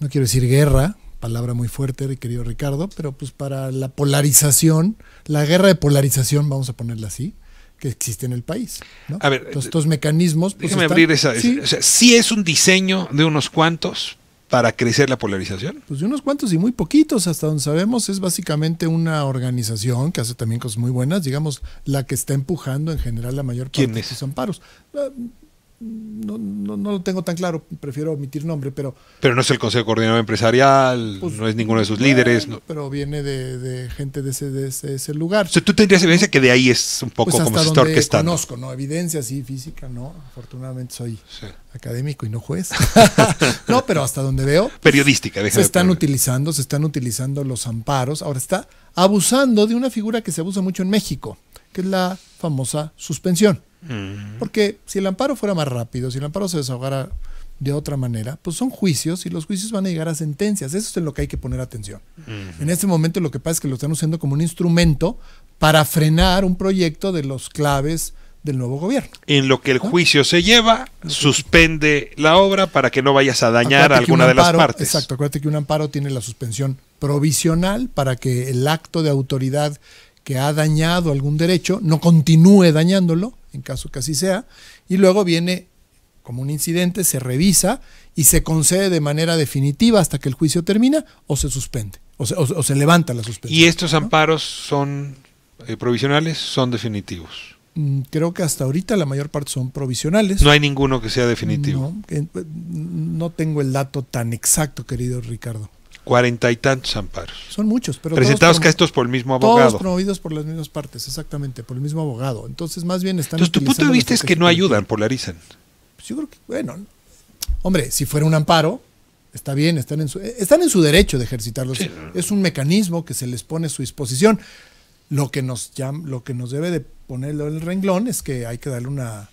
no quiero decir guerra, palabra muy fuerte, querido Ricardo, pero pues para la polarización, la guerra de polarización, vamos a ponerla así, que existe en el país, ¿no? A ver, entonces, estos mecanismos... Pues déjame abrir esa... ¿Sí? O sea, ¿sí es un diseño de unos cuantos para crecer la polarización? Pues de unos cuantos y muy poquitos, hasta donde sabemos. Es básicamente una organización que hace también cosas muy buenas, digamos, la que está empujando en general la mayor parte de esos amparos. No lo tengo tan claro, prefiero omitir nombre, pero... Pero no es el Consejo Coordinador Empresarial, pues, no es ninguno de sus líderes. No. Pero viene de gente de ese lugar. O sea, ¿tú tendrías evidencia que de ahí es un poco pues como se está orquestando? Conozco, ¿no? Evidencia, sí, física, no. Afortunadamente soy académico y no juez. No, pero hasta donde veo... Periodística, se están utilizando los amparos. Ahora está abusando de una figura que se abusa mucho en México, que es la famosa suspensión. Porque si el amparo fuera más rápido, si el amparo se desahogara de otra manera, pues son juicios y los juicios van a llegar a sentencias. Eso es en lo que hay que poner atención. En este momento lo que pasa es que lo están usando como un instrumento para frenar un proyecto de los claves del nuevo gobierno. En lo que el juicio se lleva, suspende la obra para que no vayas a dañar a alguna de las partes. Exacto, acuérdate que un amparo tiene la suspensión provisional para que el acto de autoridad que ha dañado algún derecho no continúe dañándolo, en caso que así sea, y luego viene como un incidente, se revisa y se concede de manera definitiva hasta que el juicio termina o se suspende, o se levanta la suspensión. ¿Y estos amparos son provisionales, son definitivos? Creo que hasta ahorita la mayor parte son provisionales. No hay ninguno que sea definitivo. No tengo el dato tan exacto, querido Ricardo. 40 y tantos amparos. Son muchos, pero presentados que estos por el mismo abogado. Todos promovidos por las mismas partes, exactamente, por el mismo abogado. Entonces, más bien están... Entonces, tu punto de vista es que no ayudan, polarizan. Pues yo creo que, bueno, hombre, si fuera un amparo, está bien, están en su derecho de ejercitarlos. Sí. Es un mecanismo que se les pone a su disposición. Lo que nos debe de ponerlo en el renglón es que hay que darle una,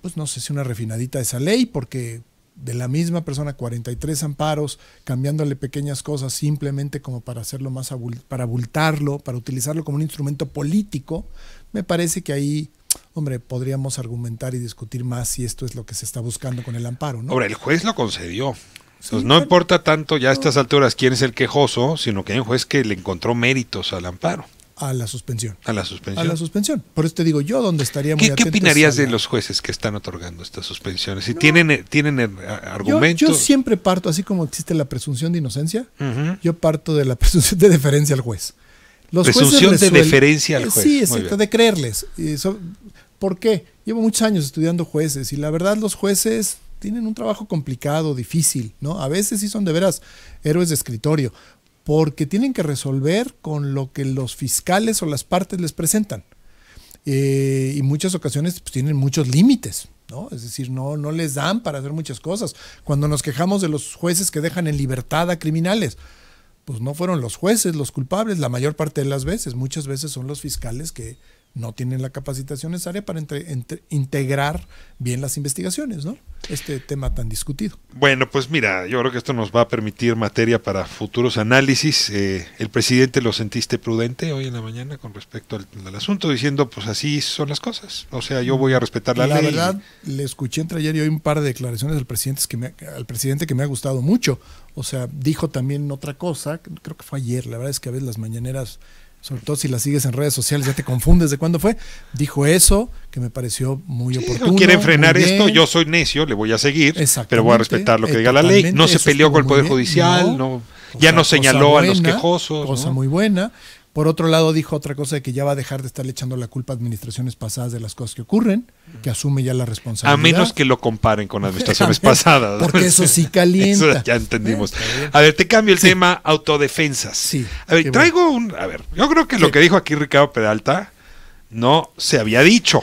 pues no sé si una refinadita a esa ley, porque de la misma persona 43 amparos, cambiándole pequeñas cosas simplemente como para hacerlo más para abultarlo, para utilizarlo como un instrumento político, me parece que ahí, hombre, podríamos argumentar y discutir más si esto es lo que se está buscando con el amparo, ¿no? Ahora, el juez lo concedió. Entonces, no importa tanto ya a estas alturas quién es el quejoso, sino que hay un juez que le encontró méritos al amparo. A la suspensión. A la suspensión. A la suspensión. Por eso te digo, yo donde estaría muy atento. ¿Qué opinarías de los jueces que están otorgando estas suspensiones? Si tienen argumentos. Yo siempre parto, así como existe la presunción de inocencia, yo parto de la presunción de deferencia al juez. Los presunción de deferencia al juez. Sí, exacto, de creerles. ¿Por qué? Llevo muchos años estudiando jueces y la verdad los jueces tienen un trabajo complicado, difícil, ¿no? A veces sí son de veras héroes de escritorio, porque tienen que resolver con lo que los fiscales o las partes les presentan. Y en muchas ocasiones pues, tienen muchos límites, ¿no? Es decir, no les dan para hacer muchas cosas. Cuando nos quejamos de los jueces que dejan en libertad a criminales, pues no fueron los jueces los culpables la mayor parte de las veces. Muchas veces son los fiscales que no tienen la capacitación necesaria para integrar bien las investigaciones, ¿no? Este tema tan discutido. Bueno, pues mira, yo creo que esto nos va a permitir materia para futuros análisis. El presidente lo sentiste prudente hoy en la mañana con respecto al asunto, diciendo, pues así son las cosas. O sea, yo voy a respetar la ley. La verdad, le escuché entre ayer y hoy un par de declaraciones al presidente que me ha gustado mucho. O sea, dijo también otra cosa, creo que fue ayer, la verdad es que a veces las mañaneras, sobre todo si la sigues en redes sociales, ya te confundes de cuándo fue. Dijo eso, que me pareció muy oportuno. No quiere frenar esto, yo soy necio, le voy a seguir, pero voy a respetar lo que diga la ley. No se peleó con el Poder Judicial, ya no señaló a los quejosos. Cosa muy buena. Por otro lado, dijo otra cosa de que ya va a dejar de estarle echando la culpa a administraciones pasadas de las cosas que ocurren, que asume ya la responsabilidad. A menos que lo comparen con administraciones pasadas. Porque eso sí calienta. Eso ya entendimos. A ver, te cambio el tema autodefensas. Sí. A ver, yo creo que lo que dijo aquí Ricardo Peralta no se había dicho.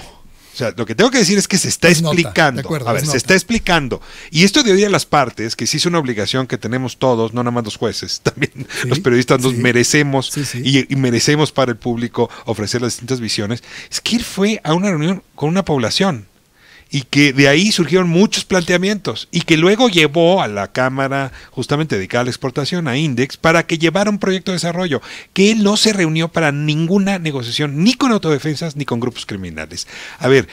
O sea, lo que tengo que decir es que se está explicando. Se está explicando. Y esto de oír a las partes, que sí es una obligación que tenemos todos, no nada más los jueces, también los periodistas nos merecemos y merecemos para el público ofrecer las distintas visiones. Es que él fue a una reunión con una población y que de ahí surgieron muchos planteamientos y que luego llevó a la Cámara justamente dedicada a la exportación, a Index, para que llevara un proyecto de desarrollo, que él no se reunió para ninguna negociación, ni con autodefensas, ni con grupos criminales. A ver,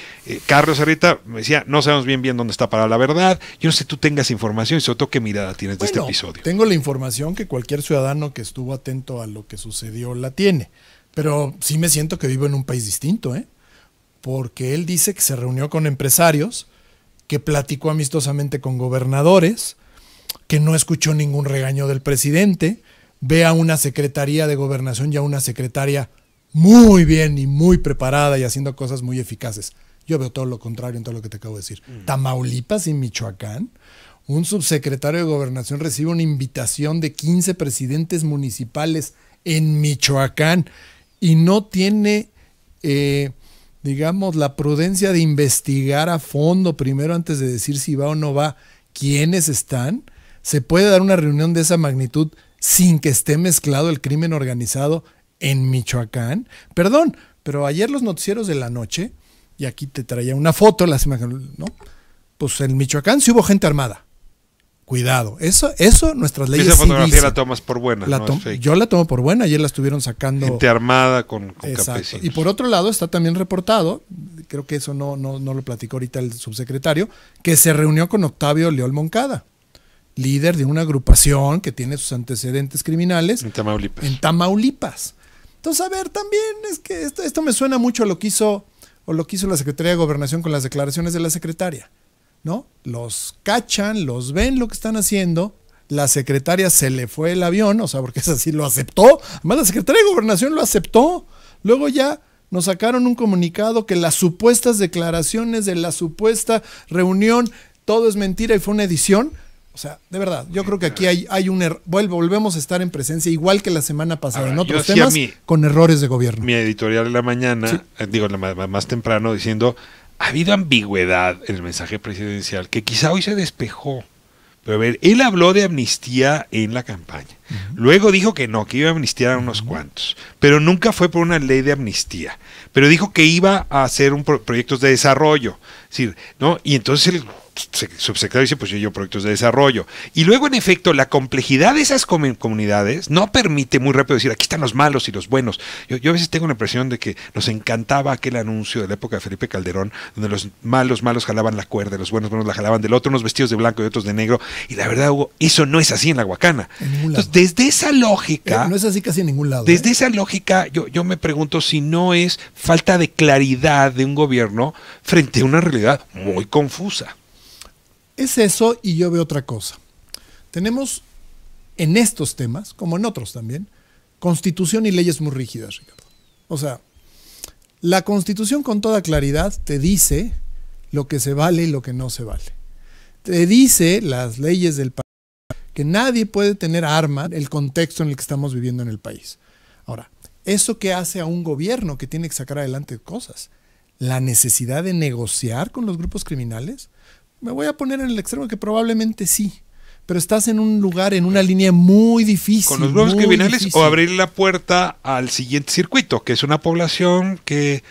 Carlos ahorita me decía, no sabemos bien dónde está parada la verdad. Yo no sé, tú tengas información y sobre todo qué mirada tienes de este episodio. Tengo la información que cualquier ciudadano que estuvo atento a lo que sucedió la tiene, pero sí me siento que vivo en un país distinto, porque él dice que se reunió con empresarios, que platicó amistosamente con gobernadores, que no escuchó ningún regaño del presidente, ve a una secretaría de gobernación y a una secretaria muy bien y muy preparada y haciendo cosas muy eficaces. Yo veo todo lo contrario en todo lo que te acabo de decir. Tamaulipas y Michoacán, un subsecretario de gobernación recibe una invitación de 15 presidentes municipales en Michoacán y no tiene... digamos, la prudencia de investigar a fondo primero antes de decir si va o no va, quiénes están. ¿Se puede dar una reunión de esa magnitud sin que esté mezclado el crimen organizado en Michoacán? Perdón, pero ayer los noticieros de la noche, y aquí te traía una foto, ¿no? Pues en Michoacán sí hubo gente armada. Cuidado, eso nuestras leyes. Esa fotografía la tomas por buena. Yo la tomo por buena, ayer la estuvieron sacando. Gente armada con campesinos. Y por otro lado está también reportado, creo que eso no lo platicó ahorita el subsecretario, que se reunió con Octavio Leol Moncada, líder de una agrupación que tiene sus antecedentes criminales en Tamaulipas. Entonces, a ver, también es que esto me suena mucho a lo que hizo la Secretaría de Gobernación con las declaraciones de la secretaria, ¿no? Los cachan, los ven lo que están haciendo, la secretaria se le fue el avión, o sea, porque es así, lo aceptó, además la Secretaría de Gobernación lo aceptó, luego ya nos sacaron un comunicado que las supuestas declaraciones de la supuesta reunión, todo es mentira y fue una edición. O sea, de verdad, yo creo que aquí hay un error, volvemos a estar en presencia, igual que la semana pasada, en otros temas, con errores de gobierno. Mi editorial en la mañana, más temprano, diciendo... Ha habido ambigüedad en el mensaje presidencial que quizá hoy se despejó. Pero a ver, él habló de amnistía en la campaña. Luego dijo que no, que iba a amnistiar a unos cuantos. Pero nunca fue por una ley de amnistía. Pero dijo que iba a hacer proyectos de desarrollo. Es decir, ¿no? Y entonces el subsecretario dice, pues yo proyectos de desarrollo. Y luego, en efecto, la complejidad de esas comunidades no permite muy rápido decir, aquí están los malos y los buenos. Yo a veces tengo la impresión de que nos encantaba aquel anuncio de la época de Felipe Calderón, donde los malos jalaban la cuerda, los buenos la jalaban del otro, unos vestidos de blanco y otros de negro. Y la verdad, Hugo, eso no es así en la Huacana. Entonces, desde esa lógica... no es así casi en ningún lado. Desde esa lógica, yo me pregunto si no es falta de claridad de un gobierno frente a una realidad muy confusa. Es eso, y yo veo otra cosa. Tenemos en estos temas, como en otros también, constitución y leyes muy rígidas, Ricardo. O sea, la constitución con toda claridad te dice lo que se vale y lo que no se vale. te dice las leyes del país que nadie puede tener arma en el contexto en el que estamos viviendo en el país. Ahora, ¿eso qué hace a un gobierno que tiene que sacar adelante cosas? ¿La necesidad de negociar con los grupos criminales? Me voy a poner en el extremo que probablemente sí, pero estás en un lugar, en una línea muy difícil. ¿Con los grupos criminales o abrir la puerta al siguiente circuito, que es una población que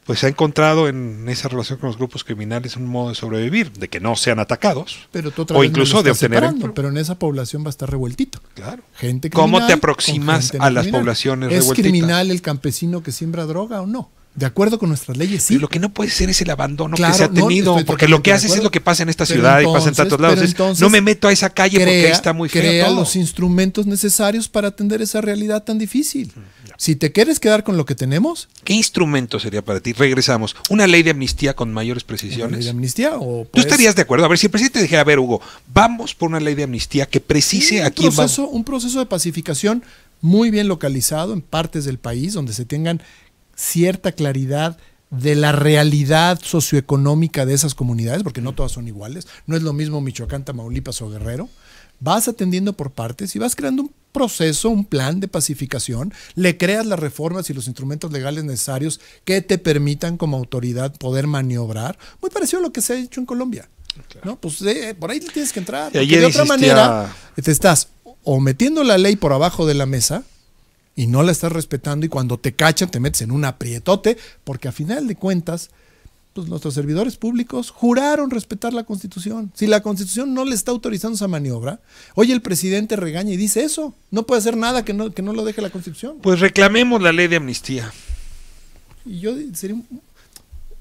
pues ha encontrado en esa relación con los grupos criminales un modo de sobrevivir, de que no sean atacados, pero tú o incluso de obtener... Pero en esa población va a estar revueltito. Claro. Gente criminal, ¿cómo te aproximas a las poblaciones revueltitas? ¿Es criminal el campesino que siembra droga o no? De acuerdo con nuestras leyes, sí. Pero lo que no puede ser es el abandono que se ha tenido, porque lo que haces es lo que pasa en esta ciudad y pasa en tantos lados. No me meto a esa calle porque ahí está muy feo crea todo. Los instrumentos necesarios para atender esa realidad tan difícil. Si te quieres quedar con lo que tenemos... ¿Qué instrumento sería para ti? Regresamos. ¿Una ley de amnistía con mayores precisiones? ¿Una ley de amnistía? O ¿Tú estarías de acuerdo? A ver, si el presidente dijera, a ver, Hugo, vamos por una ley de amnistía que precise a quién vamos. Un proceso de pacificación muy bien localizado en partes del país, donde se tengan cierta claridad de la realidad socioeconómica de esas comunidades, porque no todas son iguales. No es lo mismo Michoacán, Tamaulipas o Guerrero. Vas atendiendo por partes y vas creando un proceso, un plan de pacificación, le creas las reformas y los instrumentos legales necesarios que te permitan como autoridad poder maniobrar, muy parecido a lo que se ha hecho en Colombia. Claro. ¿No? Pues por ahí tienes que entrar. De otra manera te estás o metiendo la ley por abajo de la mesa y no la estás respetando, y cuando te cachan te metes en un aprietote, porque a final de cuentas pues nuestros servidores públicos juraron respetar la Constitución. Si la Constitución no le está autorizando esa maniobra, hoy el presidente regaña y dice eso, no puede hacer nada que no lo deje la Constitución. Pues reclamemos la ley de amnistía. Y yo sería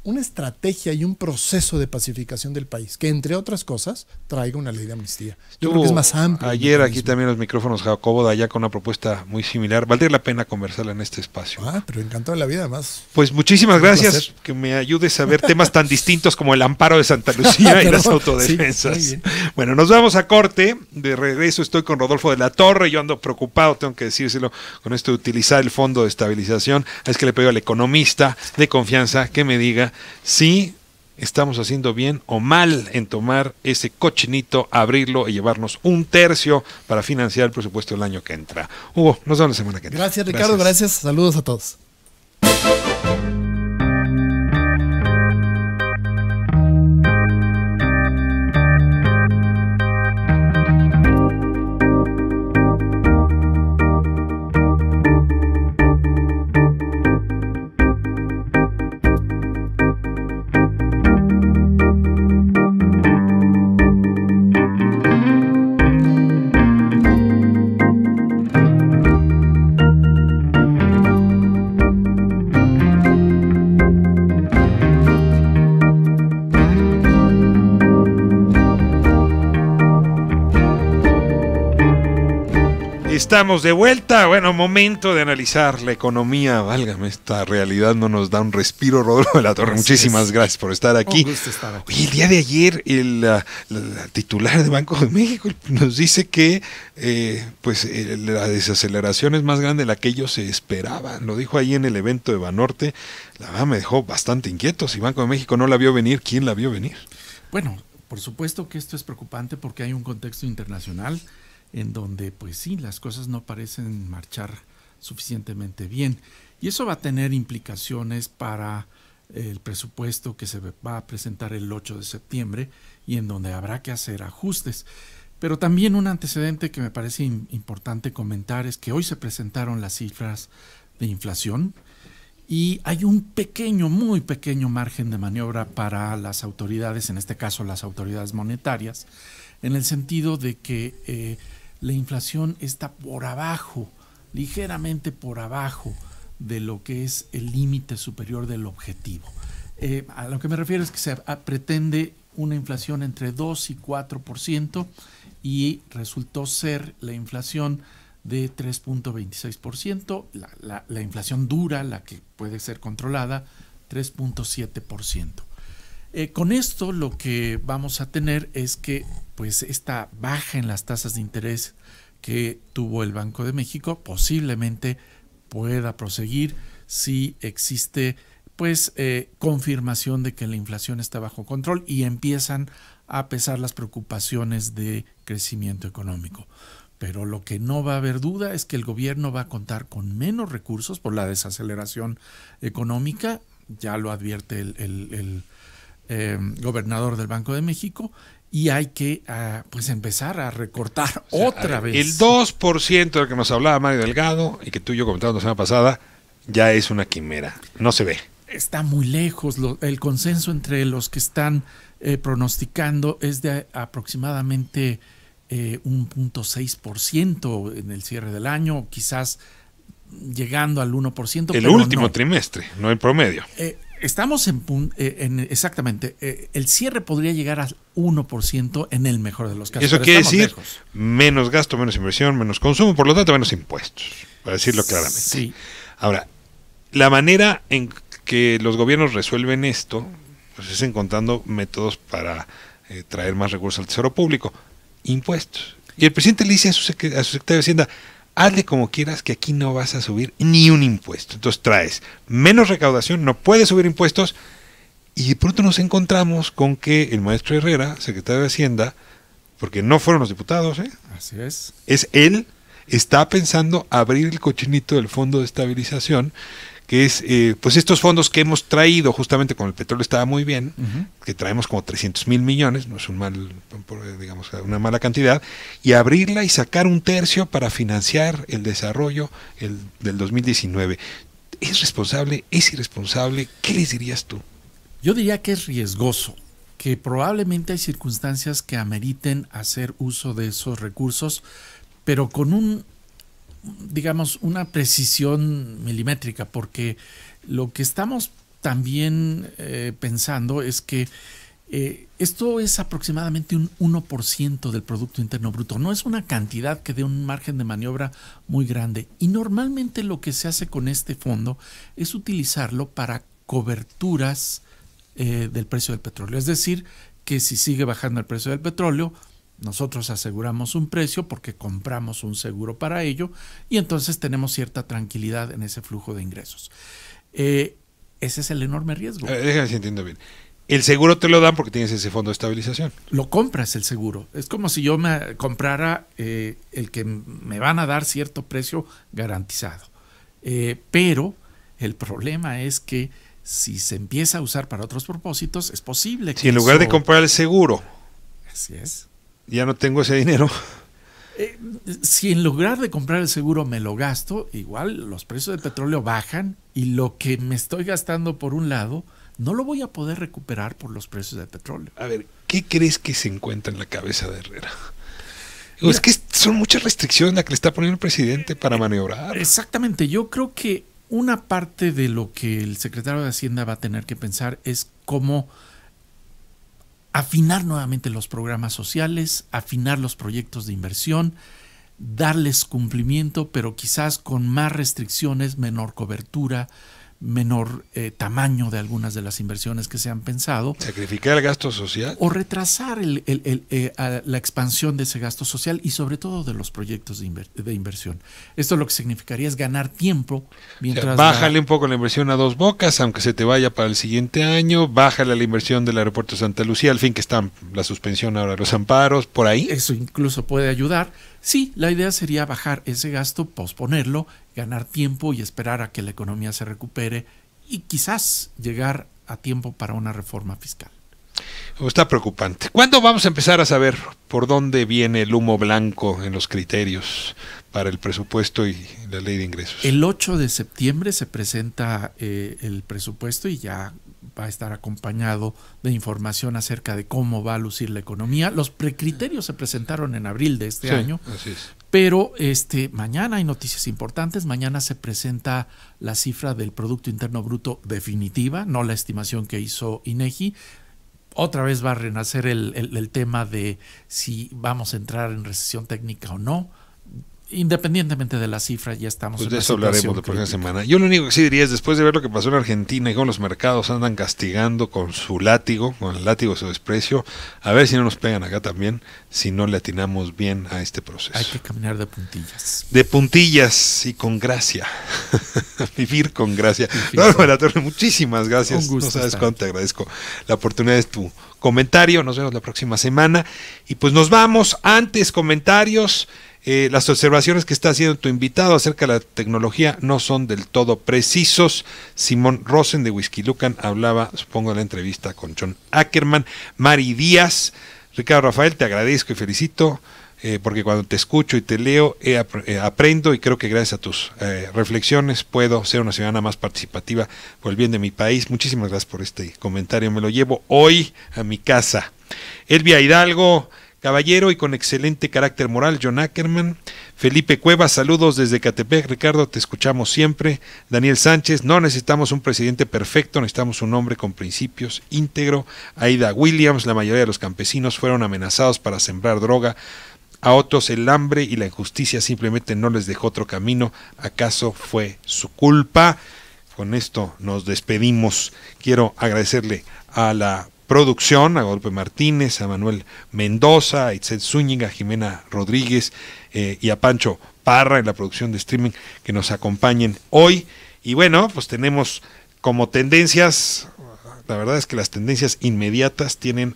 una estrategia y un proceso de pacificación del país, que entre otras cosas traiga una ley de amnistía. Yo creo que es más amplio. Ayer aquí también los micrófonos Jacobo de allá con una propuesta muy similar. Valdría la pena conversarla en este espacio. Pero encantado de la vida además. Pues muchísimas gracias, que me ayudes a ver temas tan distintos como el amparo de Santa Lucía y las autodefensas. Sí, bueno, nos vamos a corte. De regreso estoy con Rodolfo de la Torre. Yo ando preocupado, tengo que decírselo, con esto de utilizar el fondo de estabilización. Es que le pido al economista de confianza que me diga si estamos haciendo bien o mal en tomar ese cochinito, abrirlo y llevarnos 1/3 para financiar el presupuesto del año que entra. Hugo, nos vemos la semana que entra. Gracias, Ricardo. Gracias. Saludos a todos. Estamos de vuelta. Bueno, momento de analizar la economía. Válgame, esta realidad no nos da un respiro, Rodolfo de la Torre. Muchísimas gracias por estar aquí. Un gusto estar aquí. Oye, el día de ayer el titular de Banco de México nos dice que la desaceleración es más grande de la que ellos se esperaban. Lo dijo ahí en el evento de Banorte. La verdad me dejó bastante inquieto. Si Banco de México no la vio venir, ¿quién la vio venir? Bueno, por supuesto que esto es preocupante porque hay un contexto internacional en donde, pues sí, las cosas no parecen marchar suficientemente bien. Y eso va a tener implicaciones para el presupuesto que se va a presentar el 8 de septiembre y en donde habrá que hacer ajustes. Pero también un antecedente que me parece importante comentar es que hoy se presentaron las cifras de inflación y hay un pequeño, muy pequeño margen de maniobra para las autoridades, en este caso las autoridades monetarias, en el sentido de que la inflación está por abajo, ligeramente por abajo de lo que es el límite superior del objetivo. A lo que me refiero es que se pretende una inflación entre 2 y 4% y resultó ser la inflación de 3.26%, la inflación dura, la que puede ser controlada, 3.7%. Con esto lo que vamos a tener es que pues esta baja en las tasas de interés que tuvo el Banco de México posiblemente pueda proseguir si existe pues confirmación de que la inflación está bajo control y empiezan a pesar las preocupaciones de crecimiento económico. Pero lo que no va a haber duda es que el gobierno va a contar con menos recursos por la desaceleración económica, ya lo advierte el gobernador del Banco de México, y hay que pues empezar a recortar otra vez. El 2% del que nos hablaba Mario Delgado y que tú y yo comentamos la semana pasada ya es una quimera, no se ve. Está muy lejos, el consenso entre los que están pronosticando es de aproximadamente 1.6% en el cierre del año, quizás llegando al 1%. El último trimestre, no el promedio. Estamos exactamente, el cierre podría llegar al 1% en el mejor de los casos. Eso quiere decir lejos. Menos gasto, menos inversión, menos consumo, por lo tanto menos impuestos, para decirlo claramente. Sí. Ahora, la manera en que los gobiernos resuelven esto pues es encontrando métodos para traer más recursos al tesoro público, impuestos. Y el presidente le dice a su secretario de Hacienda: hazle como quieras, que aquí no vas a subir ni un impuesto. Entonces traes menos recaudación, no puedes subir impuestos, y de pronto nos encontramos con que el maestro Herrera, secretario de Hacienda, porque no fueron los diputados, así es él, está pensando abrir el cochinito del Fondo de Estabilización, que es pues estos fondos que hemos traído justamente con el petróleo estaba muy bien, que traemos como 300,000 millones, no es un digamos una mala cantidad, y abrirla y sacar 1/3 para financiar el desarrollo del 2019. ¿Es responsable? ¿Es irresponsable? ¿Qué les dirías tú? Yo diría que es riesgoso, que probablemente hay circunstancias que ameriten hacer uso de esos recursos, pero con una precisión milimétrica, porque lo que estamos también pensando es que esto es aproximadamente un 1% del Producto Interno Bruto, no es una cantidad que dé un margen de maniobra muy grande, y normalmente lo que se hace con este fondo es utilizarlo para coberturas del precio del petróleo, es decir, que si sigue bajando el precio del petróleo, nosotros aseguramos un precio porque compramos un seguro para ello, y entonces tenemos cierta tranquilidad en ese flujo de ingresos. Ese es el enorme riesgo. Déjame si entiendo bien. El seguro te lo dan porque tienes ese fondo de estabilización. Lo compras el seguro. Es como si yo me comprara el que me van a dar cierto precio garantizado. Pero el problema es que si se empieza a usar para otros propósitos, es posible que... Si en lugar de comprar el seguro... Así es. Ya no tengo ese dinero. Si en lugar de comprar el seguro me lo gasto, igual los precios del petróleo bajan, y lo que me estoy gastando por un lado no lo voy a poder recuperar por los precios del petróleo. A ver, ¿qué crees que se encuentra en la cabeza de Herrera? Es que son muchas restricciones las que le está poniendo el presidente para maniobrar. Exactamente, yo creo que una parte de lo que el secretario de Hacienda va a tener que pensar es cómo afinar nuevamente los programas sociales, afinar los proyectos de inversión, darles cumplimiento, pero quizás con más restricciones, menor cobertura, menor tamaño de algunas de las inversiones que se han pensado. ¿Sacrificar el gasto social? O retrasar la expansión de ese gasto social, y sobre todo de los proyectos de inversión. Esto lo que significaría es ganar tiempo. Mientras bájale un poco la inversión a Dos Bocas, aunque se te vaya para el siguiente año. Bájale la inversión del aeropuerto de Santa Lucía, al fin que está la suspensión ahora de los amparos, por ahí. Eso incluso puede ayudar. Sí, la idea sería bajar ese gasto, posponerlo, ganar tiempo y esperar a que la economía se recupere, y quizás llegar a tiempo para una reforma fiscal. Está preocupante. ¿Cuándo vamos a empezar a saber por dónde viene el humo blanco en los criterios para el presupuesto y la ley de ingresos? El 8 de septiembre se presenta el presupuesto, y ya va a estar acompañado de información acerca de cómo va a lucir la economía. Los precriterios se presentaron en abril de este año, así es. Pero mañana hay noticias importantes. Mañana se presenta la cifra del Producto Interno Bruto definitiva, no la estimación que hizo INEGI. Otra vez va a renacer el tema de si vamos a entrar en recesión técnica o no. Independientemente de la cifra, ya estamos en una situación crítica. Pues de eso hablaremos la próxima semana. Yo lo único que sí diría es, después de ver lo que pasó en Argentina y cómo los mercados andan castigando con su látigo, con el látigo de su desprecio, a ver si no nos pegan acá también, si no le atinamos bien a este proceso. Hay que caminar de puntillas. De puntillas y con gracia. Vivir con gracia. Raúl de la Torre, muchísimas gracias. Un gusto. No sabes cuánto te agradezco la oportunidad de tu comentario. Nos vemos la próxima semana. Y pues nos vamos. Antes, comentarios. Las observaciones que está haciendo tu invitado acerca de la tecnología no son del todo precisos. Simón Rosen de Whisky Lucan hablaba, supongo, de la entrevista con John Ackerman. Mari Díaz, Ricardo Rafael, te agradezco y felicito, porque cuando te escucho y te leo aprendo, y creo que gracias a tus reflexiones puedo ser una ciudadana más participativa por el bien de mi país. Muchísimas gracias por este comentario, me lo llevo hoy a mi casa. Elvia Hidalgo, caballero y con excelente carácter moral, John Ackerman. Felipe Cuevas, saludos desde Catepec. Ricardo, te escuchamos siempre. Daniel Sánchez, no necesitamos un presidente perfecto, necesitamos un hombre con principios, íntegro. Aida Williams, la mayoría de los campesinos fueron amenazados para sembrar droga. A otros el hambre y la injusticia simplemente no les dejó otro camino. ¿Acaso fue su culpa? Con esto nos despedimos. Quiero agradecerle a la producción, a Guadalupe Martínez, a Manuel Mendoza, a Itzel Zúñiga, a Jimena Rodríguez y a Pancho Parra en la producción de streaming que nos acompañen hoy. Y bueno, pues tenemos como tendencias, la verdad es que las tendencias inmediatas tienen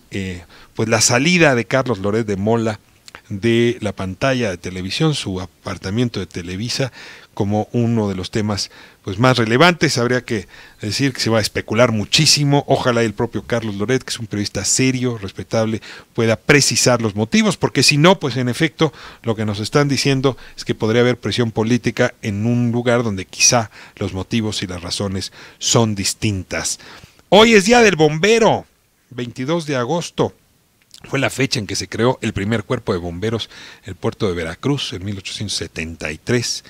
pues la salida de Carlos Loret de Mola de la pantalla de televisión, su apartamiento de Televisa, como uno de los temas pues más relevantes. Habría que decir que se va a especular muchísimo. Ojalá el propio Carlos Loret, que es un periodista serio, respetable, pueda precisar los motivos, porque si no, pues en efecto lo que nos están diciendo es que podría haber presión política en un lugar donde quizá los motivos y las razones son distintas. Hoy es Día del Bombero, 22 de agosto. Fue la fecha en que se creó el primer cuerpo de bomberos en el puerto de Veracruz, en 1873.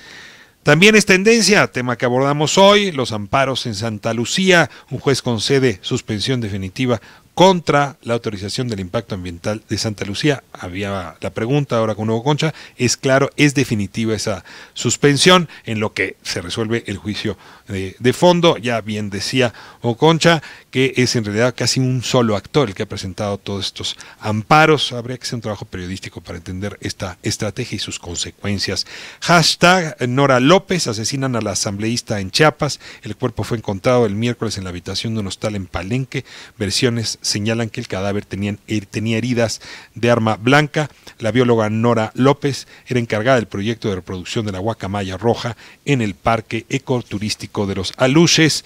También es tendencia, tema que abordamos hoy, los amparos en Santa Lucía. Un juez concede suspensión definitiva contra la autorización del impacto ambiental de Santa Lucía. Había la pregunta ahora con Hugo Concha. Es claro, es definitiva esa suspensión en lo que se resuelve el juicio de fondo. Ya bien decía Hugo Concha que es en realidad casi un solo actor el que ha presentado todos estos amparos. Habría que hacer un trabajo periodístico para entender esta estrategia y sus consecuencias. Hashtag Nora López, asesinan a la asambleísta en Chiapas. El cuerpo fue encontrado el miércoles en la habitación de un hostal en Palenque. Versiones señalan que el cadáver tenía heridas de arma blanca. La bióloga Nora López era encargada del proyecto de reproducción de la guacamaya roja en el parque ecoturístico de los Aluches.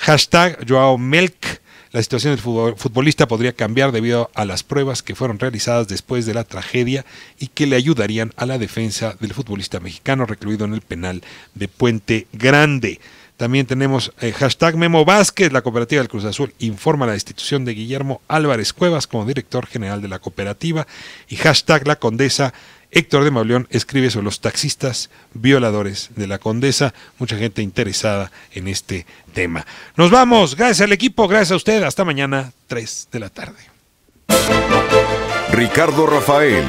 Hashtag Joao Melk. La situación del futbolista podría cambiar debido a las pruebas que fueron realizadas después de la tragedia y que le ayudarían a la defensa del futbolista mexicano recluido en el penal de Puente Grande. También tenemos hashtag Memo Vázquez. La cooperativa del Cruz Azul informa la destitución de Guillermo Álvarez Cuevas como director general de la cooperativa. Y hashtag La Condesa. Héctor de Mauleón escribe sobre los taxistas violadores de la Condesa. Mucha gente interesada en este tema. Nos vamos. Gracias al equipo. Gracias a usted. Hasta mañana, 3 de la tarde. Ricardo Rafael.